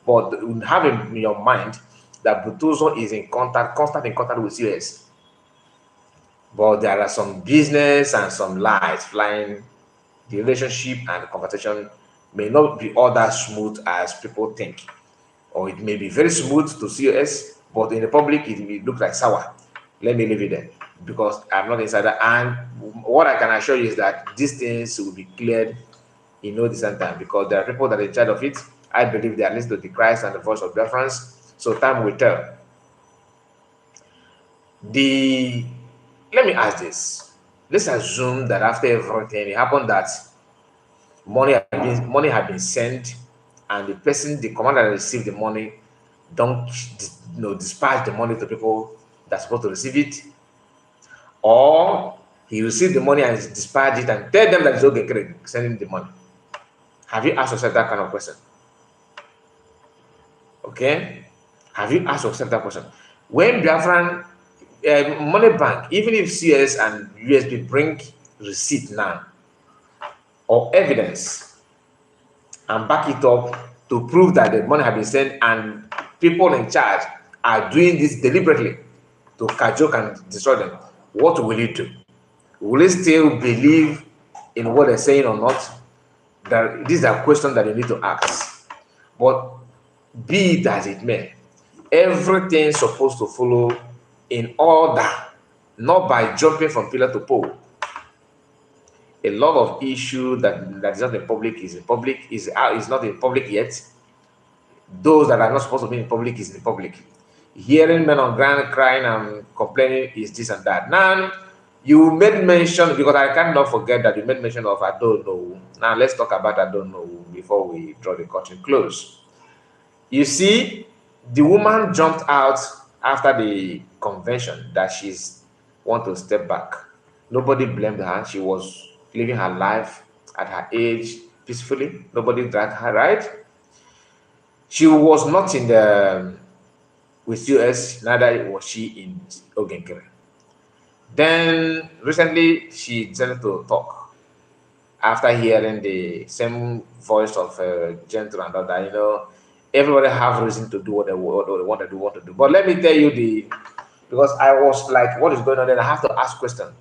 But have in your mind that Butuzo is constant in contact with US. But there are some business and some lies flying. The relationship and the conversation may not be all that smooth as people think. Or it may be very smooth to COS, but in the public it may look like sour. Let me leave it there because I'm not insider. And what I can assure you is that these things will be cleared in no distant time because there are people that are in charge of it. I believe they are listening to the cries and the voice of Biafrans. So time will tell. Let me ask this. Let's assume that after everything, it happened that money had been sent, and the commander that received the money, don't dispatch the money to people that's supposed to receive it, or he received the money and dispatch it and tell them that it's okay sending the money. Have you asked yourself that kind of question? Okay, have you asked yourself that question? When Biafran Money Bank, even if CS and USB bring receipt now or evidence and back it up to prove that the money has been sent and people in charge are doing this deliberately to cajole and destroy them, what will you do? Will you still believe in what they're saying or not? These are questions that you need to ask. But be it as it may, everything is supposed to follow in order, not by jumping from pillar to pole. A lot of issue that is not in public is in public, is not in public yet. Those that are not supposed to be in public is in public. Hearing men on ground crying and complaining is this and that. Now, you made mention, because I cannot forget that you made mention of I don't know. Now, let's talk about I don't know before we draw the curtain close. You see, the woman jumped out after the convention that she's want to step back. Nobody blamed her. She was living her life at her age peacefully. Nobody dragged her, right? She was not in the with US, neither was she in Ogenkere. Then recently she decided to talk after hearing the same voice of Gentle and other. Everybody have reason to do what they want to do. But let me tell you because I was like, what is going on? Then I have to ask questions.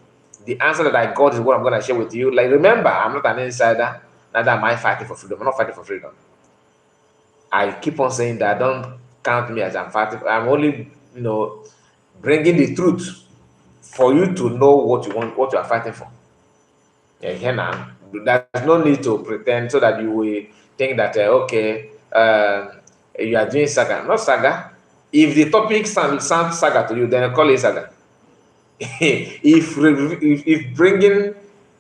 The answer that I got is what I'm going to share with you. Like, remember, I'm not an insider. Neither am I fighting for freedom. I'm not fighting for freedom. I keep on saying that. Don't count me as I'm fighting. I'm only, bringing the truth for you to know what you want, what you are fighting for. Yeah, here now. There's no need to pretend so that you will think that you are doing saga. Not saga. If the topic sounds saga to you, then call it saga. if bringing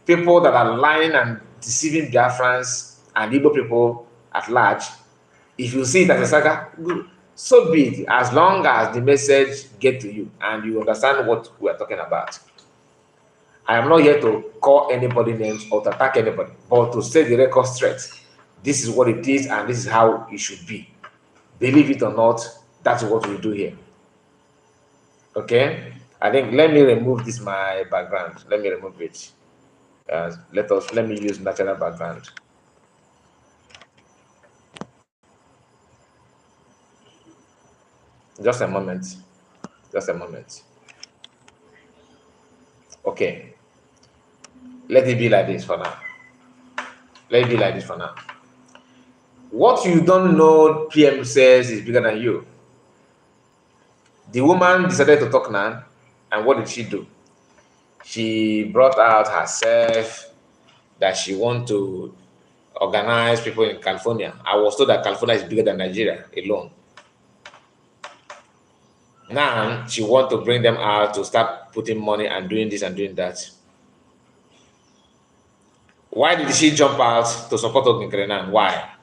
people that are lying and deceiving Biafrans and Igbo people at large, if you see it as a saga, good. So be it, as long as the message get to you and you understand what we are talking about. I am not here to call anybody names or to attack anybody, but to set the record straight. This is what it is and this is how it should be. Believe it or not, that's what we do here. Okay? I think let me remove this my background. Let me remove it. Let me use natural background. Just a moment. Just a moment. Okay. let it be like this for now. Let it be like this for now. What you don't know, PM says, is bigger than you. The woman decided to talk now, and what did she do? She brought out herself that she want to organize people in California. I was told that California is bigger than Nigeria alone. Now she want to bring them out to start putting money and doing this and doing that. Why did she jump out to support Oginkrenan? Why?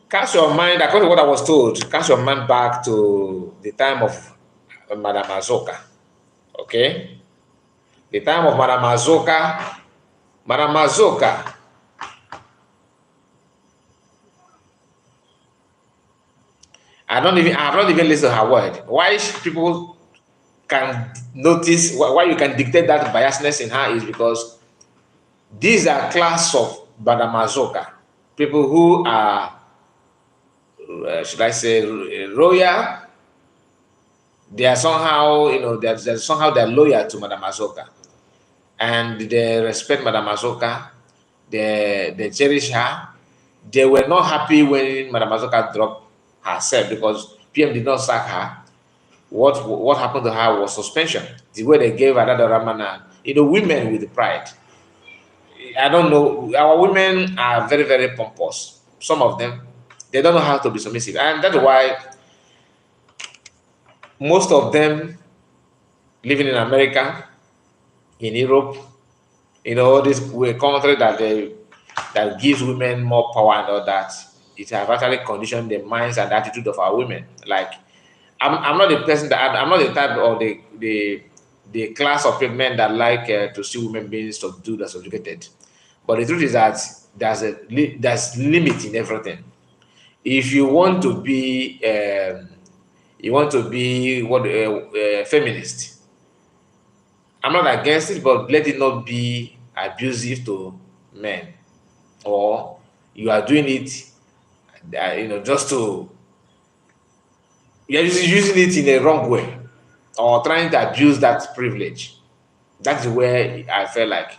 Cast your mind, according to what I was told, cast your mind back to the time of Madam Azoka. Okay? The time of Madam Azoka. Madam Azoka. I have not even listened to her word. Why people can notice, why you can dictate that biasness in her is because these are class of Madam Azoka. People who are, should I say, royal. They are somehow, they're loyal to Madam Azoka. And they respect Madam Azoka. They cherish her. They were not happy when Madam Azoka dropped herself because PM did not sack her. What happened to her was suspension. The way they gave another Ramana, women with pride. I don't know. Our women are very, very pompous. Some of them, they don't know how to be submissive. And that's why most of them living in America, in Europe, this country that gives women more power and all that, it has actually conditioned the minds and attitude of our women. Like, I'm not the person I'm not the type of the class of men that like to see women being subdued or subjugated. But the truth is that there's limit in everything. If you want to be feminist, I'm not against it, but let it not be abusive to men, or you are doing it, just to, you're using it in a wrong way, or trying to abuse that privilege. That's where I feel like,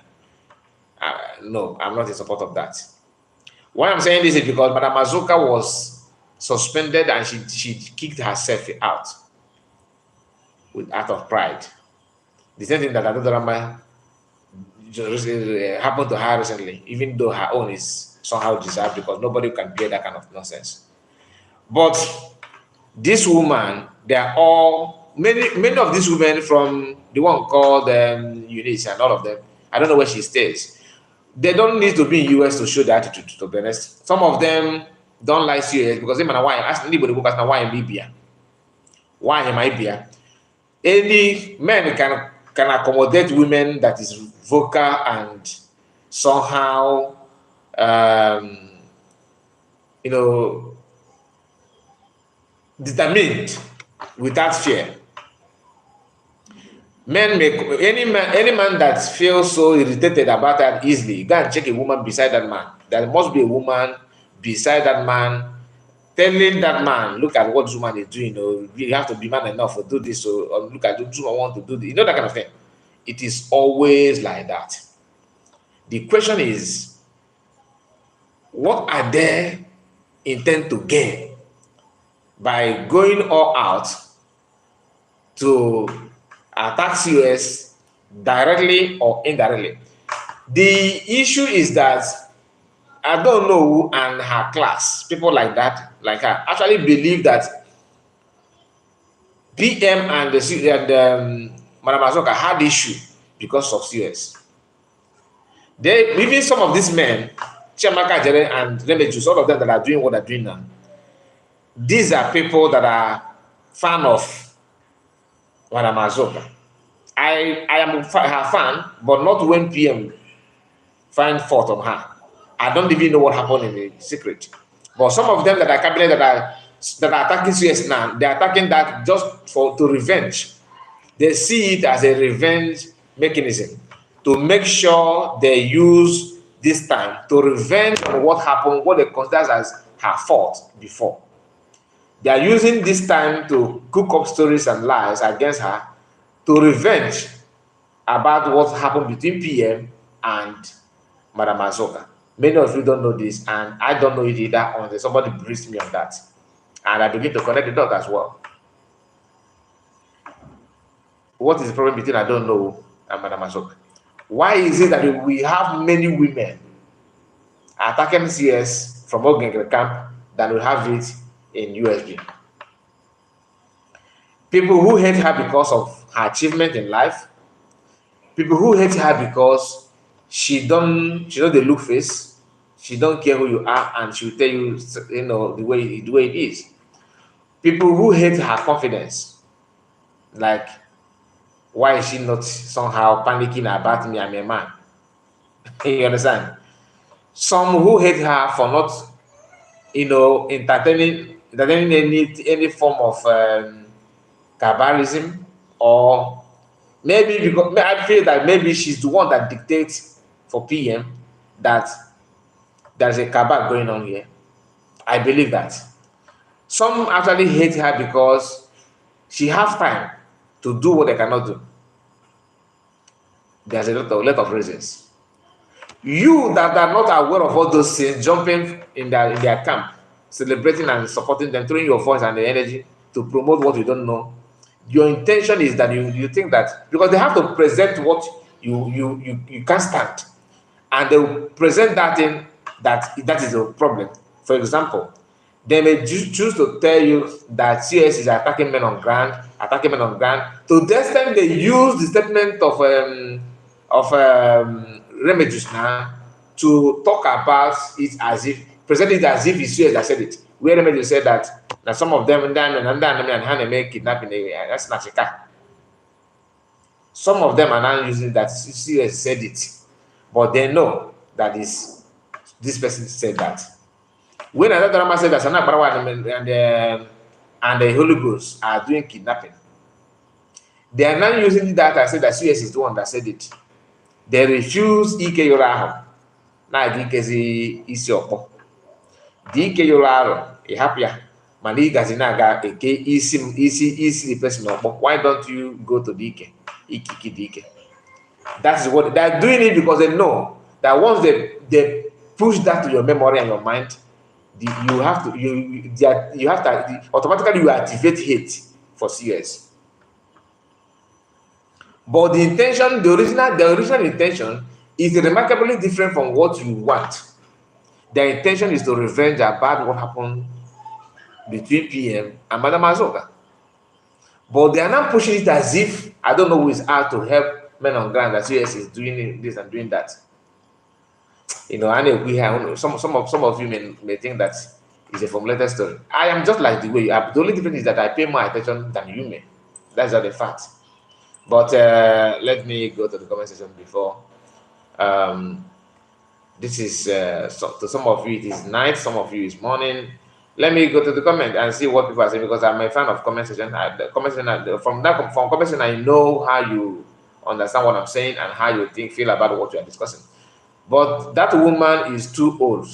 no, I'm not in support of that. Why I'm saying this is because Madam Azoka was suspended and she kicked herself out out of pride. The same thing that Adodorama happened to her recently, even though her own is somehow deserved because nobody can bear that kind of nonsense. But this woman, they are all, many of these women, from the one called Eunice and all of them, I don't know where she stays. They don't need to be in US to show the attitude, to be honest. Some of them don't like US because they might why. Ask anybody who ask why in Libya. Why in Libya? Any men can accommodate women that is vocal and somehow determined without fear. Any man that feels so irritated about that easily, go and check a woman beside that man. There must be a woman beside that man telling that man, look at what this woman is doing, you have to be man enough to do this, or look at this woman want to do this, that kind of thing. It is always like that. The question is, what are they intend to gain by going all out to attack US directly or indirectly? The issue is that I don't know who and her class, people like that, like her, actually believe that PM and Madam Azoka had issue because of CS. Even some of these men, Chiamaka Jere and Remejus, all of them that are doing what they're doing now, these are people that are fan of Madam Azoka. I am her fan, but not when PM find fault on her. I don't even know what happened in the secret. But some of them that are cabinet that are attacking CS now, they're attacking that just to revenge. They see it as a revenge mechanism to make sure they use this time to revenge on what happened, what they consider as her fault before. They are using this time to cook up stories and lies against her to revenge about what happened between PM and Madam Azoka. Many of you don't know this, and I don't know it either until somebody briefs me on that. And I begin to connect the dot as well. What is the problem between I don't know and Madam Azoka? Why is it that we have many women attacking CS from Ogengere camp than we have it in USB? People who hate her because of her achievement in life. People who hate her because she don't the look face, she don't care who you are, and she'll tell you, you know, the way it is. People who hate her confidence, like, why is she not somehow panicking about me? I'm a man. You understand? Some who hate her for not, entertaining any form of tribalism, or maybe because I feel that maybe she's the one that dictates for PM that there's a cabal going on here. I believe that. Some actually hate her because she has time to do what they cannot do. There's a lot of reasons. You that are not aware of all those things, jumping in their camp, celebrating and supporting them, throwing your voice and the energy to promote what you don't know. Your intention is that you think that because they have to present what you can't stand, and they will present that in that is a problem. For example, they may choose to tell you that CS is attacking men on ground, to the extent they use the statement of Remedios now to talk about it as if, present it as if it's CS that said it. Where Remedios said that now some of them and how they make kidnapping, that's not a car. Some of them are now using that CS said it, but they know that this person said that. When another drama said that Sana Barawa and the Holy Ghost are doing kidnapping, they are now using that and say that CS is the one that said it. They refuse Ike Yoraho. Now Ike is your Ike Yoraro, a happier. Maniga Zinaga, a easy the person. Why don't you go to Dike? Dike. That's what they're doing it, because they know that once they push that to your memory and your mind, you have to automatically you activate hate for CS. But the intention, the original intention is remarkably different from what you want. Their intention is to revenge about what happened between PM and Madam Azoka. But they are not pushing it as if I don't know who is out to help men on ground, that CS is doing this and doing that. And we have some of you may think that it's a formulated story. I am just like the way you are. The only difference is that I pay more attention than you may. That's not the fact. But let me go to the comment section before. This is to some of you it is night, some of you is morning. Let me go to the comment and see what people are saying, because I'm a fan of comment section. From comment section, I know how you understand what I'm saying and how you feel about what you are discussing. But that woman is too old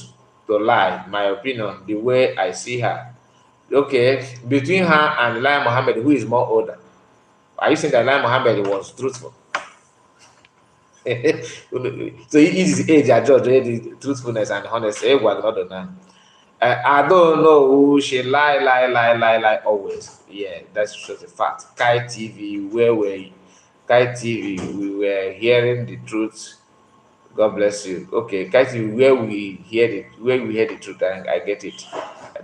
to lie, my opinion, the way I see her. Okay, between her and Elijah Muhammad, who is more older? Are you saying that Elijah Muhammad was truthful? So he is his age, I judge the truthfulness and honesty. I don't know who she lie always. Yeah, that's just a fact. Kai TV, where were you? Kai TV, we were hearing the truth. God bless you. Okay, Kai TV, where we hear the truth, I get it.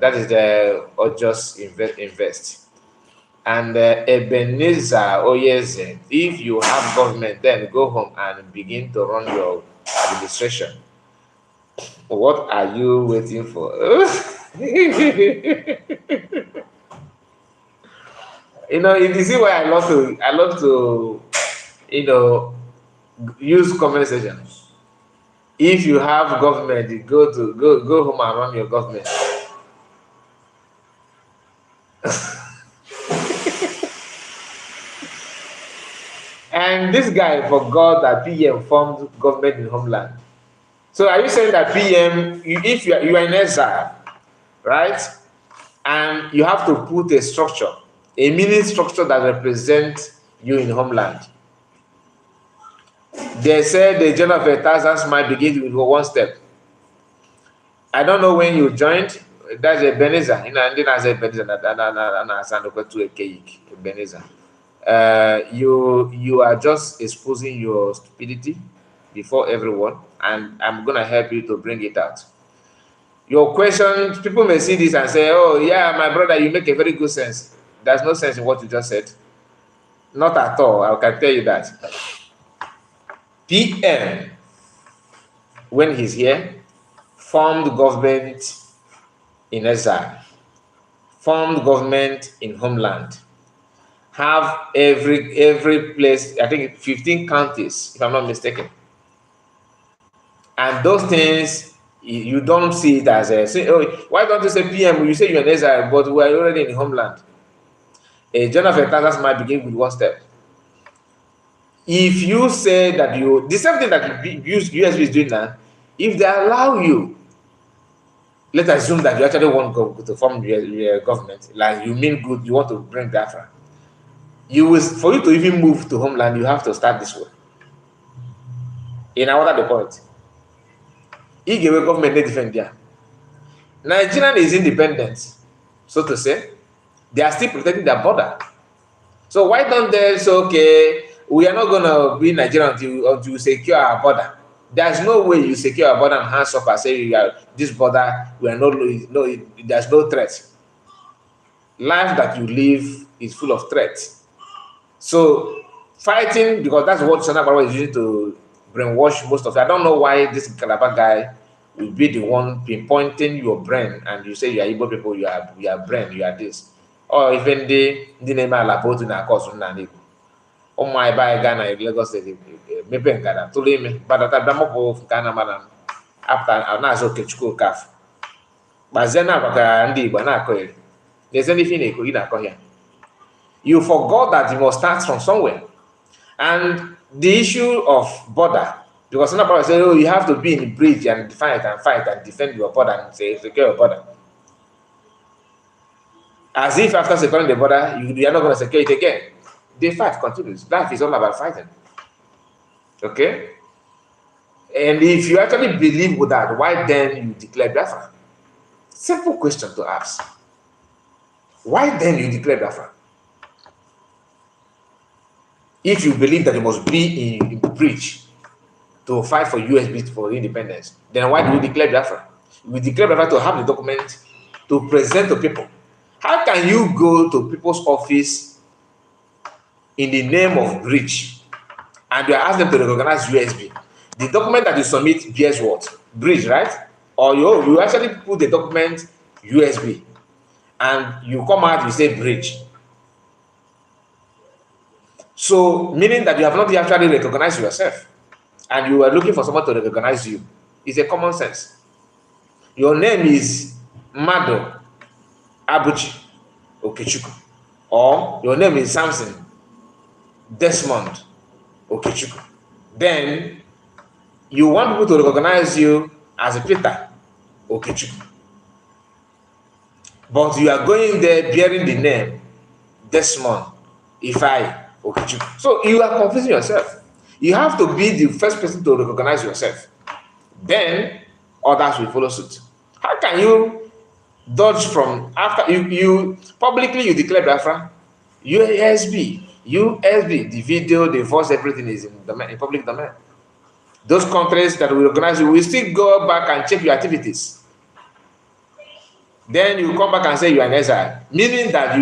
That is the or just invest. And Ebenezer, oh yes, if you have government, then go home and begin to run your administration. What are you waiting for? It is why I love to use conversation. If you have government, go home and run your government. And this guy forgot that PM formed government in homeland. So are you saying that PM, if you are in exile, right, and you have to put a structure, a mini structure that represents you in homeland? They said the journey of 1,000 miles begins with one step. I don't know when you joined. That's a Ebenezer. You know, and then I said Ebenezer, and I said to a cake, Ebenezer. You are just exposing your stupidity before everyone, and I'm gonna help you to bring it out. Your question, people may see this and say, "Oh yeah, my brother, you make a very good sense." There's no sense in what you just said. Not at all. I can tell you that. PM, when he's here, formed government in exile, formed government in homeland, have every place, I think 15 counties, if I'm not mistaken. And those things, you don't see it as a, say, oh, why don't you say PM? You say you're in exile, but we're already in homeland. A journey of 1,000 might begin with one step. If you say that the same thing that USB is doing now, if they allow you, let's assume that you actually want to form your government, like you mean good, you want to bring Biafra. For you to even move to homeland, you have to start this way. In order the point, he gave a government they defend there. Nigeria is independent, so to say. They are still protecting their border. So why don't they say, okay, we are not going to be Nigerian until you secure our border? There's no way you secure our border and hands up and say, this border, we are there's no threat. Life that you live is full of threats. So fighting, because that's what Sana Barwa is using to brainwash most of it. I don't know why this Calabar guy will be the one pinpointing your brain and you say you are Igbo people, you are brain, you are this. Or even the name Alabotu na cause Nanigo. Oh my by Ghana, Lagos State, maybe in Ghana, to me, but at Damopo, Ghana, madam, after an Azo Ketchuko calf. But Zena Baka Banako, there's anything they could here. You forgot that you must start from somewhere. And the issue of border, because some people say, oh, you have to be in the bridge and fight and defend your border and say, secure your border. As if after securing the border, you are not going to secure it again. The fight continues. Life is all about fighting. Okay? And if you actually believe with that, why then you declare Biafra? Simple question to ask. Why then you declare Biafra? If you believe that you must be in the bridge to fight for USB for independence, then why do you declare Biafra? We declare Biafra to have the document to present to people. How can you go to people's office in the name of bridge and you ask them to recognize USB? The document that you submit bears what? Bridge, right? Or you actually put the document USB and you come out, you say bridge. So, meaning that you have not actually recognized yourself and you are looking for someone to recognize you. It's a common sense. Your name is Mado Abuchi Okechukwu, or your name is Samson Desmond Okechukwu. Then you want people to recognize you as a Peter Okechukwu. But you are going there bearing the name Desmond Ifai Okechukwu. So you are confusing yourself. You have to be the first person to recognize yourself. Then others will follow suit. How can you dodge from after you publicly you declare Biafra? USB, the video, the voice, everything is in public domain. Those countries that will recognize you will still go back and check your activities. Then you come back and say you are in exile, meaning that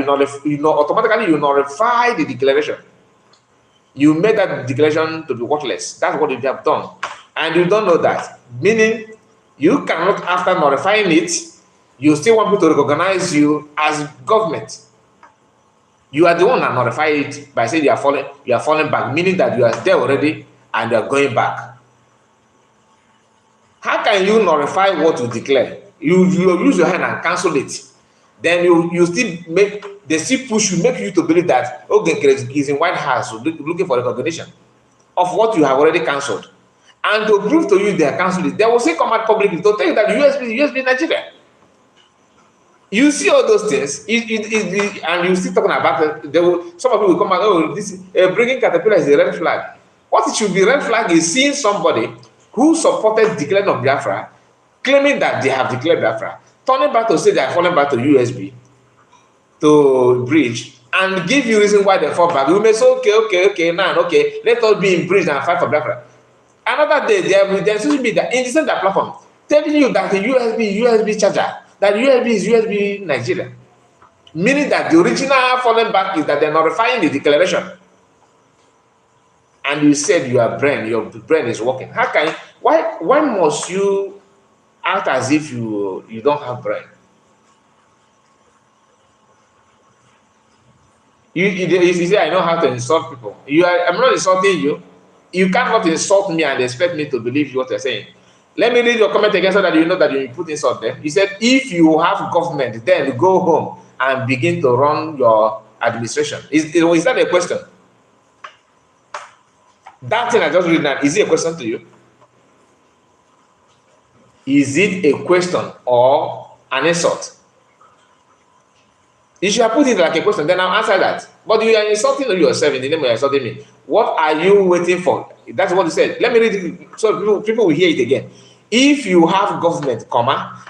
automatically you nullify the declaration. You made that declaration to be worthless. That's what you have done. And you don't know that. Meaning, you cannot, after nullifying it, you still want people to recognize you as government. You are the one that nullified it by saying you are falling back, meaning that you are there already and you are going back. How can you nullify what you declare? You use your hand and cancel it. Then they still push you, make you to believe that is in White House looking for recognition of what you have already cancelled. And to prove to you they are cancelled it, they will say come out publicly to tell you that USB Nigeria. You see all those things, and you still talking about it. Some of you will come out, oh, this bringing Caterpillar is a red flag. What it should be red flag is seeing somebody who supported declaring of Biafra, claiming that they have declared Biafra, turning back to say they are falling back to USB, to bridge, and give you reason why they fall back. You may say, okay, now, okay, let us be in bridge and fight for Biafra. Another day, there should be that in the same platform telling you that the USB charger, that USB is USB Nigeria, meaning that the original falling back is that they're notifying the declaration. And you said your brain is working. How can why must you act as if you don't have brain? You say I know how to insult people. I'm not insulting you. You cannot insult me and expect me to believe what you're saying. Let me read your comment again so that you know that you put insult there. You said if you have government, then go home and begin to run your administration. Is that a question? That thing I just read now, is it a question to you? Is it a question or an insult? If you have put it like a question, then I'll answer that. But you are insulting yourself in the name of insulting me. What are you waiting for? That's what you said. Let me read it so people will hear it again. If you have government,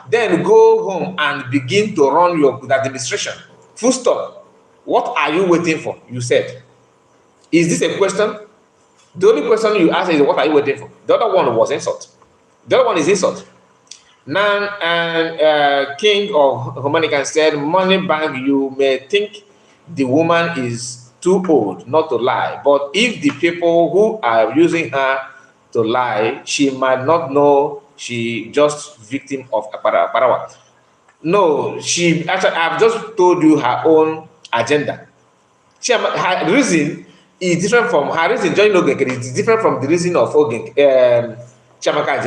then go home and begin to run your administration. Full stop. What are you waiting for? You said. Is this a question? The only question you ask is what are you waiting for? The other one was insult. The other one is insult. Now, King of Homanican said, money bank, you may think the woman is too old not to lie, but if the people who are using her to lie, she might not know she just victim of Aparawa. No, she actually, I've just told you her own agenda. Her reason is different from her reason. Join Ogenkere is different from the reason of Chamaka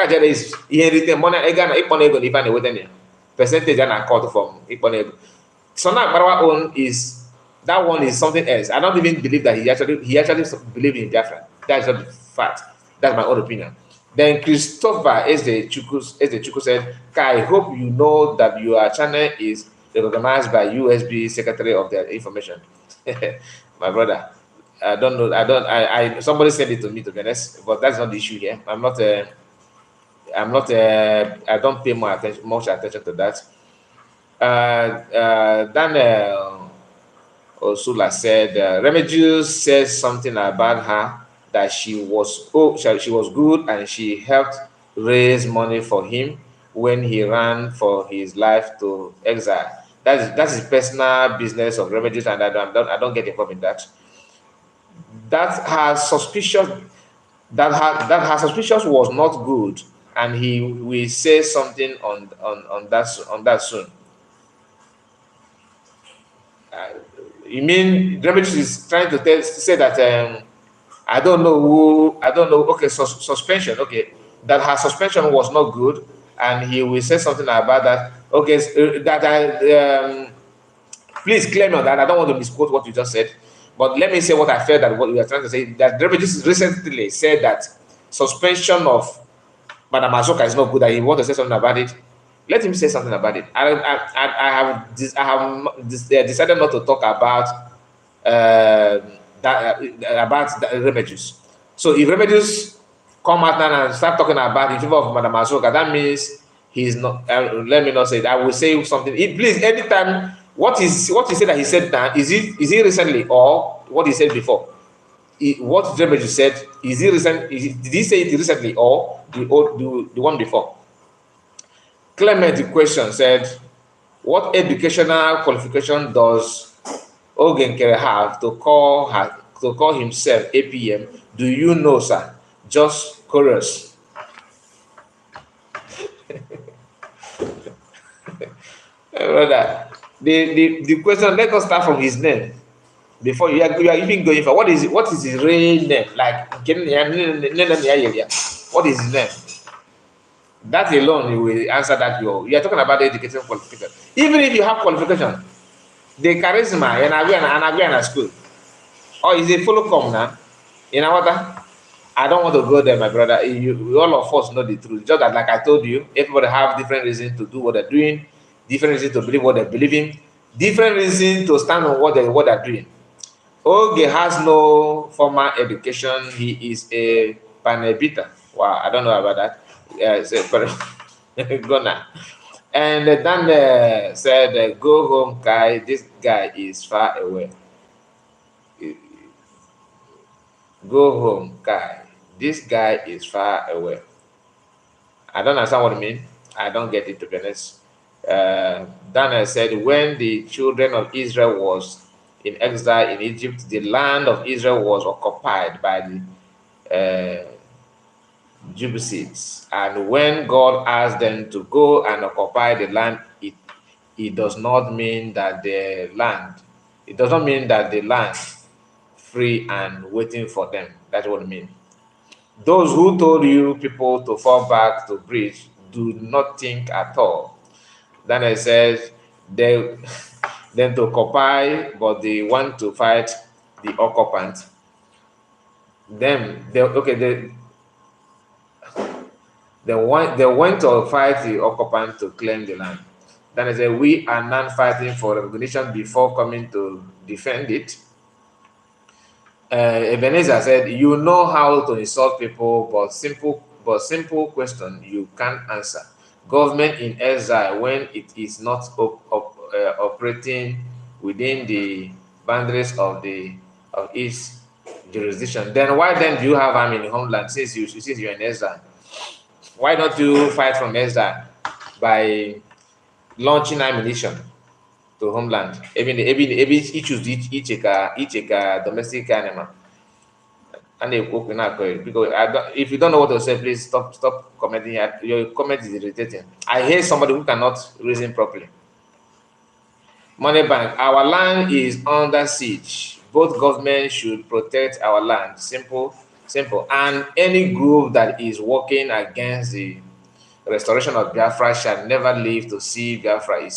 Jere is inheriting money. Egana Iponego Ivan Weden percentage and a cut from Iponego. So now Aparawa own is that one is something else. I don't even believe that he actually believe in Biafra. That's not the fact. That's my own opinion. Then Christopher as the Chuku said, I hope you know that your channel is recognized by USB Secretary of the Information. My brother, I don't know. Somebody sent it to me, to be honest, but that's not the issue here. I don't pay much attention to that. Daniel Osula said, Remedios says something about her that she was good and she helped raise money for him when he ran for his life to exile. That's his personal business of Remedios, and I don't get involved in that. That her suspicion was not good, and he will say something on that soon. You mean Remedios is trying to say that I don't know. Okay, suspension. Okay, that her suspension was not good, and he will say something about that. Okay, please claim on that. I don't want to misquote what you just said, but let me say what I felt that what you are trying to say. That Remedios recently said that suspension of Madam Azoka is not good. That he want to say something about it. Let him say something about it. I have decided not to talk about about Remedios. So if Remedios come out now and start talking about in favor of Madam Azoka, that means he's not. Let me not say it. I will say something. Please, anytime what he said that he said now is he recently or what he said before? What Remedios said is he recent? Did he say it recently or the one before? Clement, the question said, what educational qualification does Ogenkere have to call himself APM? Do you know, sir? Just chorus. Brother, the question, let us start from his name. Before you are even going for what is his real name? Like, what is his name? That alone, you will answer that. You are talking about the education qualification. Even if you have qualification, the charisma and I at school, or is it follow come now? You know what? I don't want to go there, my brother. All of us know the truth. Just that, like I told you, everybody have different reasons to do what they're doing, different reasons to believe what they believe in, different reasons to stand on what they're doing. Oge has no formal education. He is a panebita. Wow, I don't know about that. Yeah, it's a Gona. And then said, "Go home, Kai. This guy is far away. Go home, Kai. This guy is far away." I don't understand what it means. I don't get it, to be honest. Daniel said, when the children of Israel was in exile in Egypt, the land of Israel was occupied by the Jebusites. And when God asked them to go and occupy the land, it does not mean that the land, it does not mean that the land free and waiting for them. That's what it means. Those who told you people to fall back to bridge do not think at all. Then it says they then to occupy, but they want to fight the occupant. Then they went to fight the occupant to claim the land. Then it said we are not fighting for recognition before coming to defend it. Ebenezer said, "You know how to insult people, but simple question you can't answer. Government in exile when it is not operating within the boundaries of its jurisdiction. Then why then do you have army in homeland since you're in exile? Why don't you fight from exile by launching ammunition to homeland? Even each domestic animal." And because if you don't know what to say, please stop commenting. Your comment is irritating. I hate somebody who cannot reason properly. Money Bank, our land is under siege. Both governments should protect our land. Simple. And any group that is working against the restoration of Biafra shall never live to see Biafra. He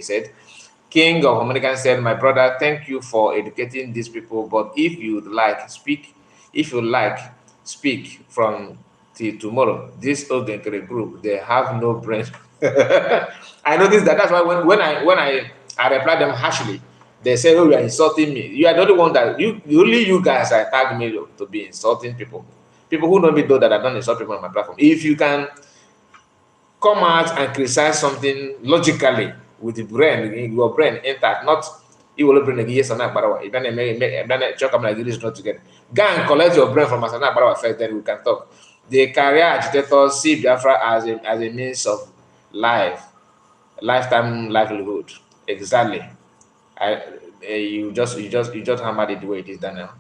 said. King of American said, "My brother, thank you for educating these people, but if you like, speak from till tomorrow. This Ogenkere group, they have no brain." I noticed that. That's why when I replied them harshly, they say, "Oh, you are insulting me. You are the only one that only you guys are tagging me to be insulting people. People who know me know that I don't insult people on my platform. If you can come out and criticize something logically with the brain, your brain intact, not you will bring a yes and Barawa. If then check like this not together. Go and collect your brain from Asana Barawa first, then we can talk." The career agitators see Biafra as a means of lifetime livelihood. Exactly. You just hammered it the way it is done now.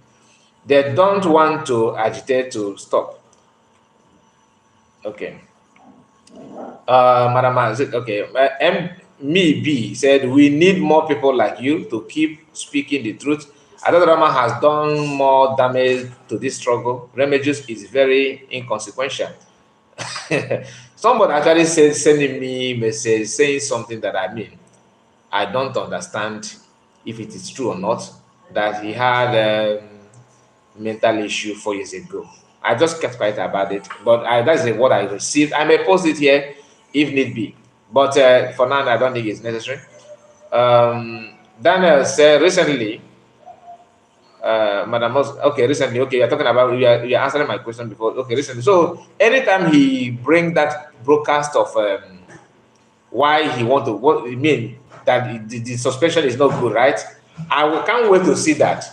They don't want to agitate to stop. Okay. Madam, okay. B said, "We need more people like you to keep speaking the truth. Adodrama has done more damage to this struggle. Remedios is very inconsequential." Somebody actually said, sending me message saying something that I don't understand if it is true or not, that he had mental issue 4 years ago. I just kept quiet about it, but that's what I received. I may post it here if need be, but for now, I don't think it's necessary. Daniel said recently, Madam, okay, recently, okay, you're talking about, you're answering my question before, okay, recently. So anytime he bring that broadcast of why he want to, what it mean that the suspension is not good, right? Can't wait to see that.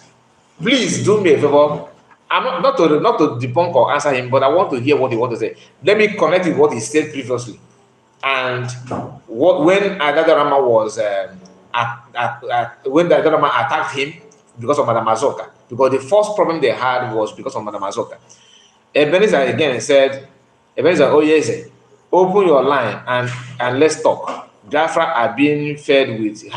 Please do me a favor. I'm not to debunk or answer him, but I want to hear what he want to say. Let me connect with what he said previously, and when Adadarama was when the Adadarama attacked him because of Madam Mazoka, because the first problem they had was because of Madam Mazoka. Ebenezer again said, "Ebenezer, oh yes, open your line and let's talk. Biafra are being fed with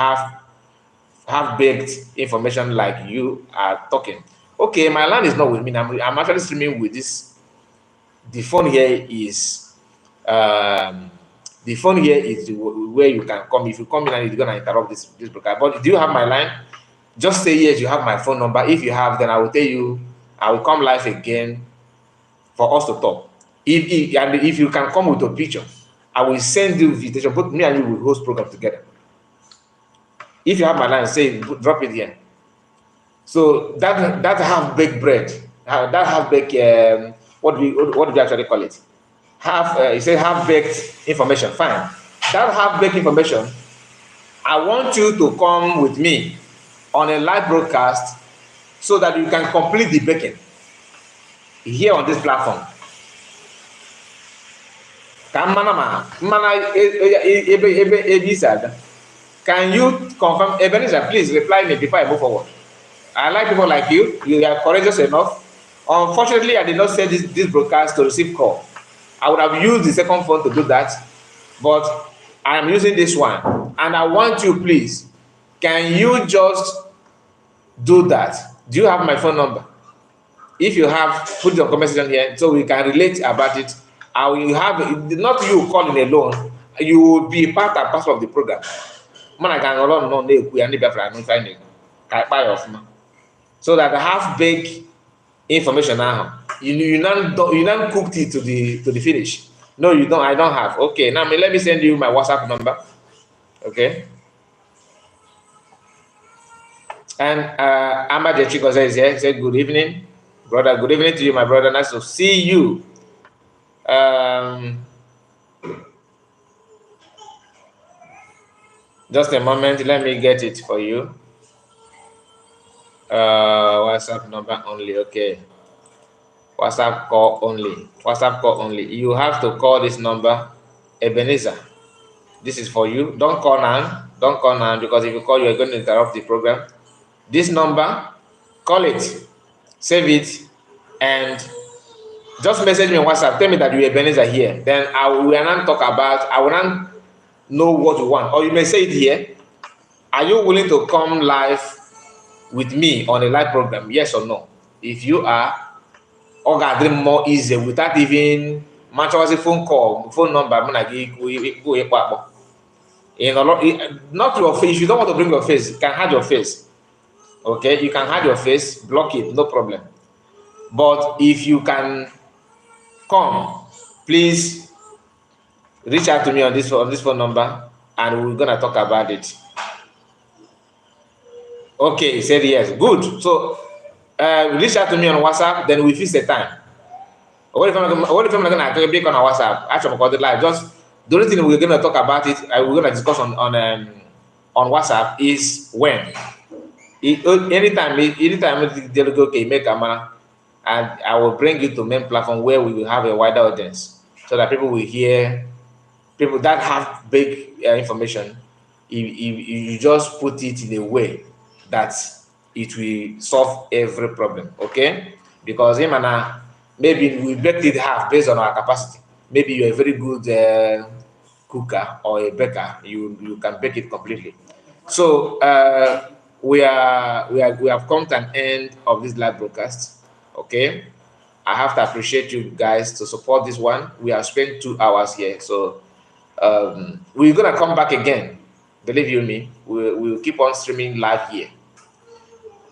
half-baked information like you are talking." Okay, my line is not with me. I'm actually streaming with this. The phone here is where you can come. If you come in and you're gonna interrupt this broadcast. But do you have my line? Just say yes, you have my phone number. If you have, then I will tell you, I will come live again for us to talk. If you can come with a picture, I will send you invitation. Both me and you will host program together. If you have my line, say drop it here. So that half-baked bread, that half-baked, what do we actually call it? You say half-baked information. Fine. That half-baked information, I want you to come with me on a live broadcast so that you can complete the baking here on this platform. Can you confirm? Ebenezer, please reply me before I move forward. I like people like you. You are courageous enough. Unfortunately, I did not set this broadcast to receive call. I would have used the second phone to do that, but I am using this one. And I want you, please, can you just do that? Do you have my phone number? If you have, put it on comment section here so we can relate about it. I will have, not you calling alone, you will be part and parcel of the program. So that the half-baked information now, you not cooked it to the finish. No, you don't. I don't have. Okay, now let me send you my WhatsApp number. Okay. And Ahmad Chikoza is here. He said, good evening, brother. Good evening to you, my brother. Nice to see you. Just a moment. Let me get it for you. WhatsApp number only. Okay. WhatsApp call only. WhatsApp call only. You have to call this number, Ebenezer. This is for you. Don't call now. Don't call now, because if you call, you are going to interrupt the program. This number, call it, save it, and just message me on WhatsApp. Tell me that you are Ebenezer here. Then I will not talk about. I will not know what you want. Or you may say it here. Are you willing to come live with me on a live program? Yes or no? If you are, or gathering more easy without even much as a phone call, phone number. Not your face. You don't want to bring your face. You can hide your face. Okay, you can hide your face, block it, no problem. But if you can come, please reach out to me on this phone number, and we're gonna talk about it. Okay, he said yes. Good. So reach out to me on WhatsApp, then we fix the time. What if I'm not gonna break on our WhatsApp? Actually, I'm live. Just the only thing we're gonna talk about it, we're gonna discuss on WhatsApp is when. Anytime they look okay, make camera, and I will bring you to main platform where we will have a wider audience, so that people will hear, people that have big information. You just put it in a way that it will solve every problem. Okay, because him and I, maybe we baked it half based on our capacity. Maybe you're a very good cooker or a baker, you can bake it completely. So we have come to an end of this live broadcast. Okay, I have to appreciate you guys to support this one. We have spent 2 hours here, so we're gonna come back again. Believe you me, we'll keep on streaming live here.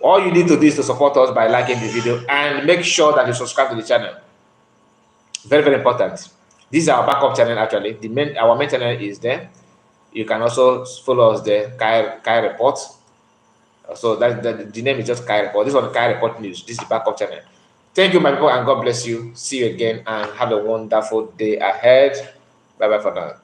All you need to do is to support us by liking the video and make sure that you subscribe to the channel. Very, very important. This is our backup channel. Actually, our main channel is there. You can also follow us there, Kai Report. So the name is just Kai Report. This one, Kai Report News. This is the backup channel. Thank you, my people, and God bless you. See you again, and have a wonderful day ahead. Bye bye for now.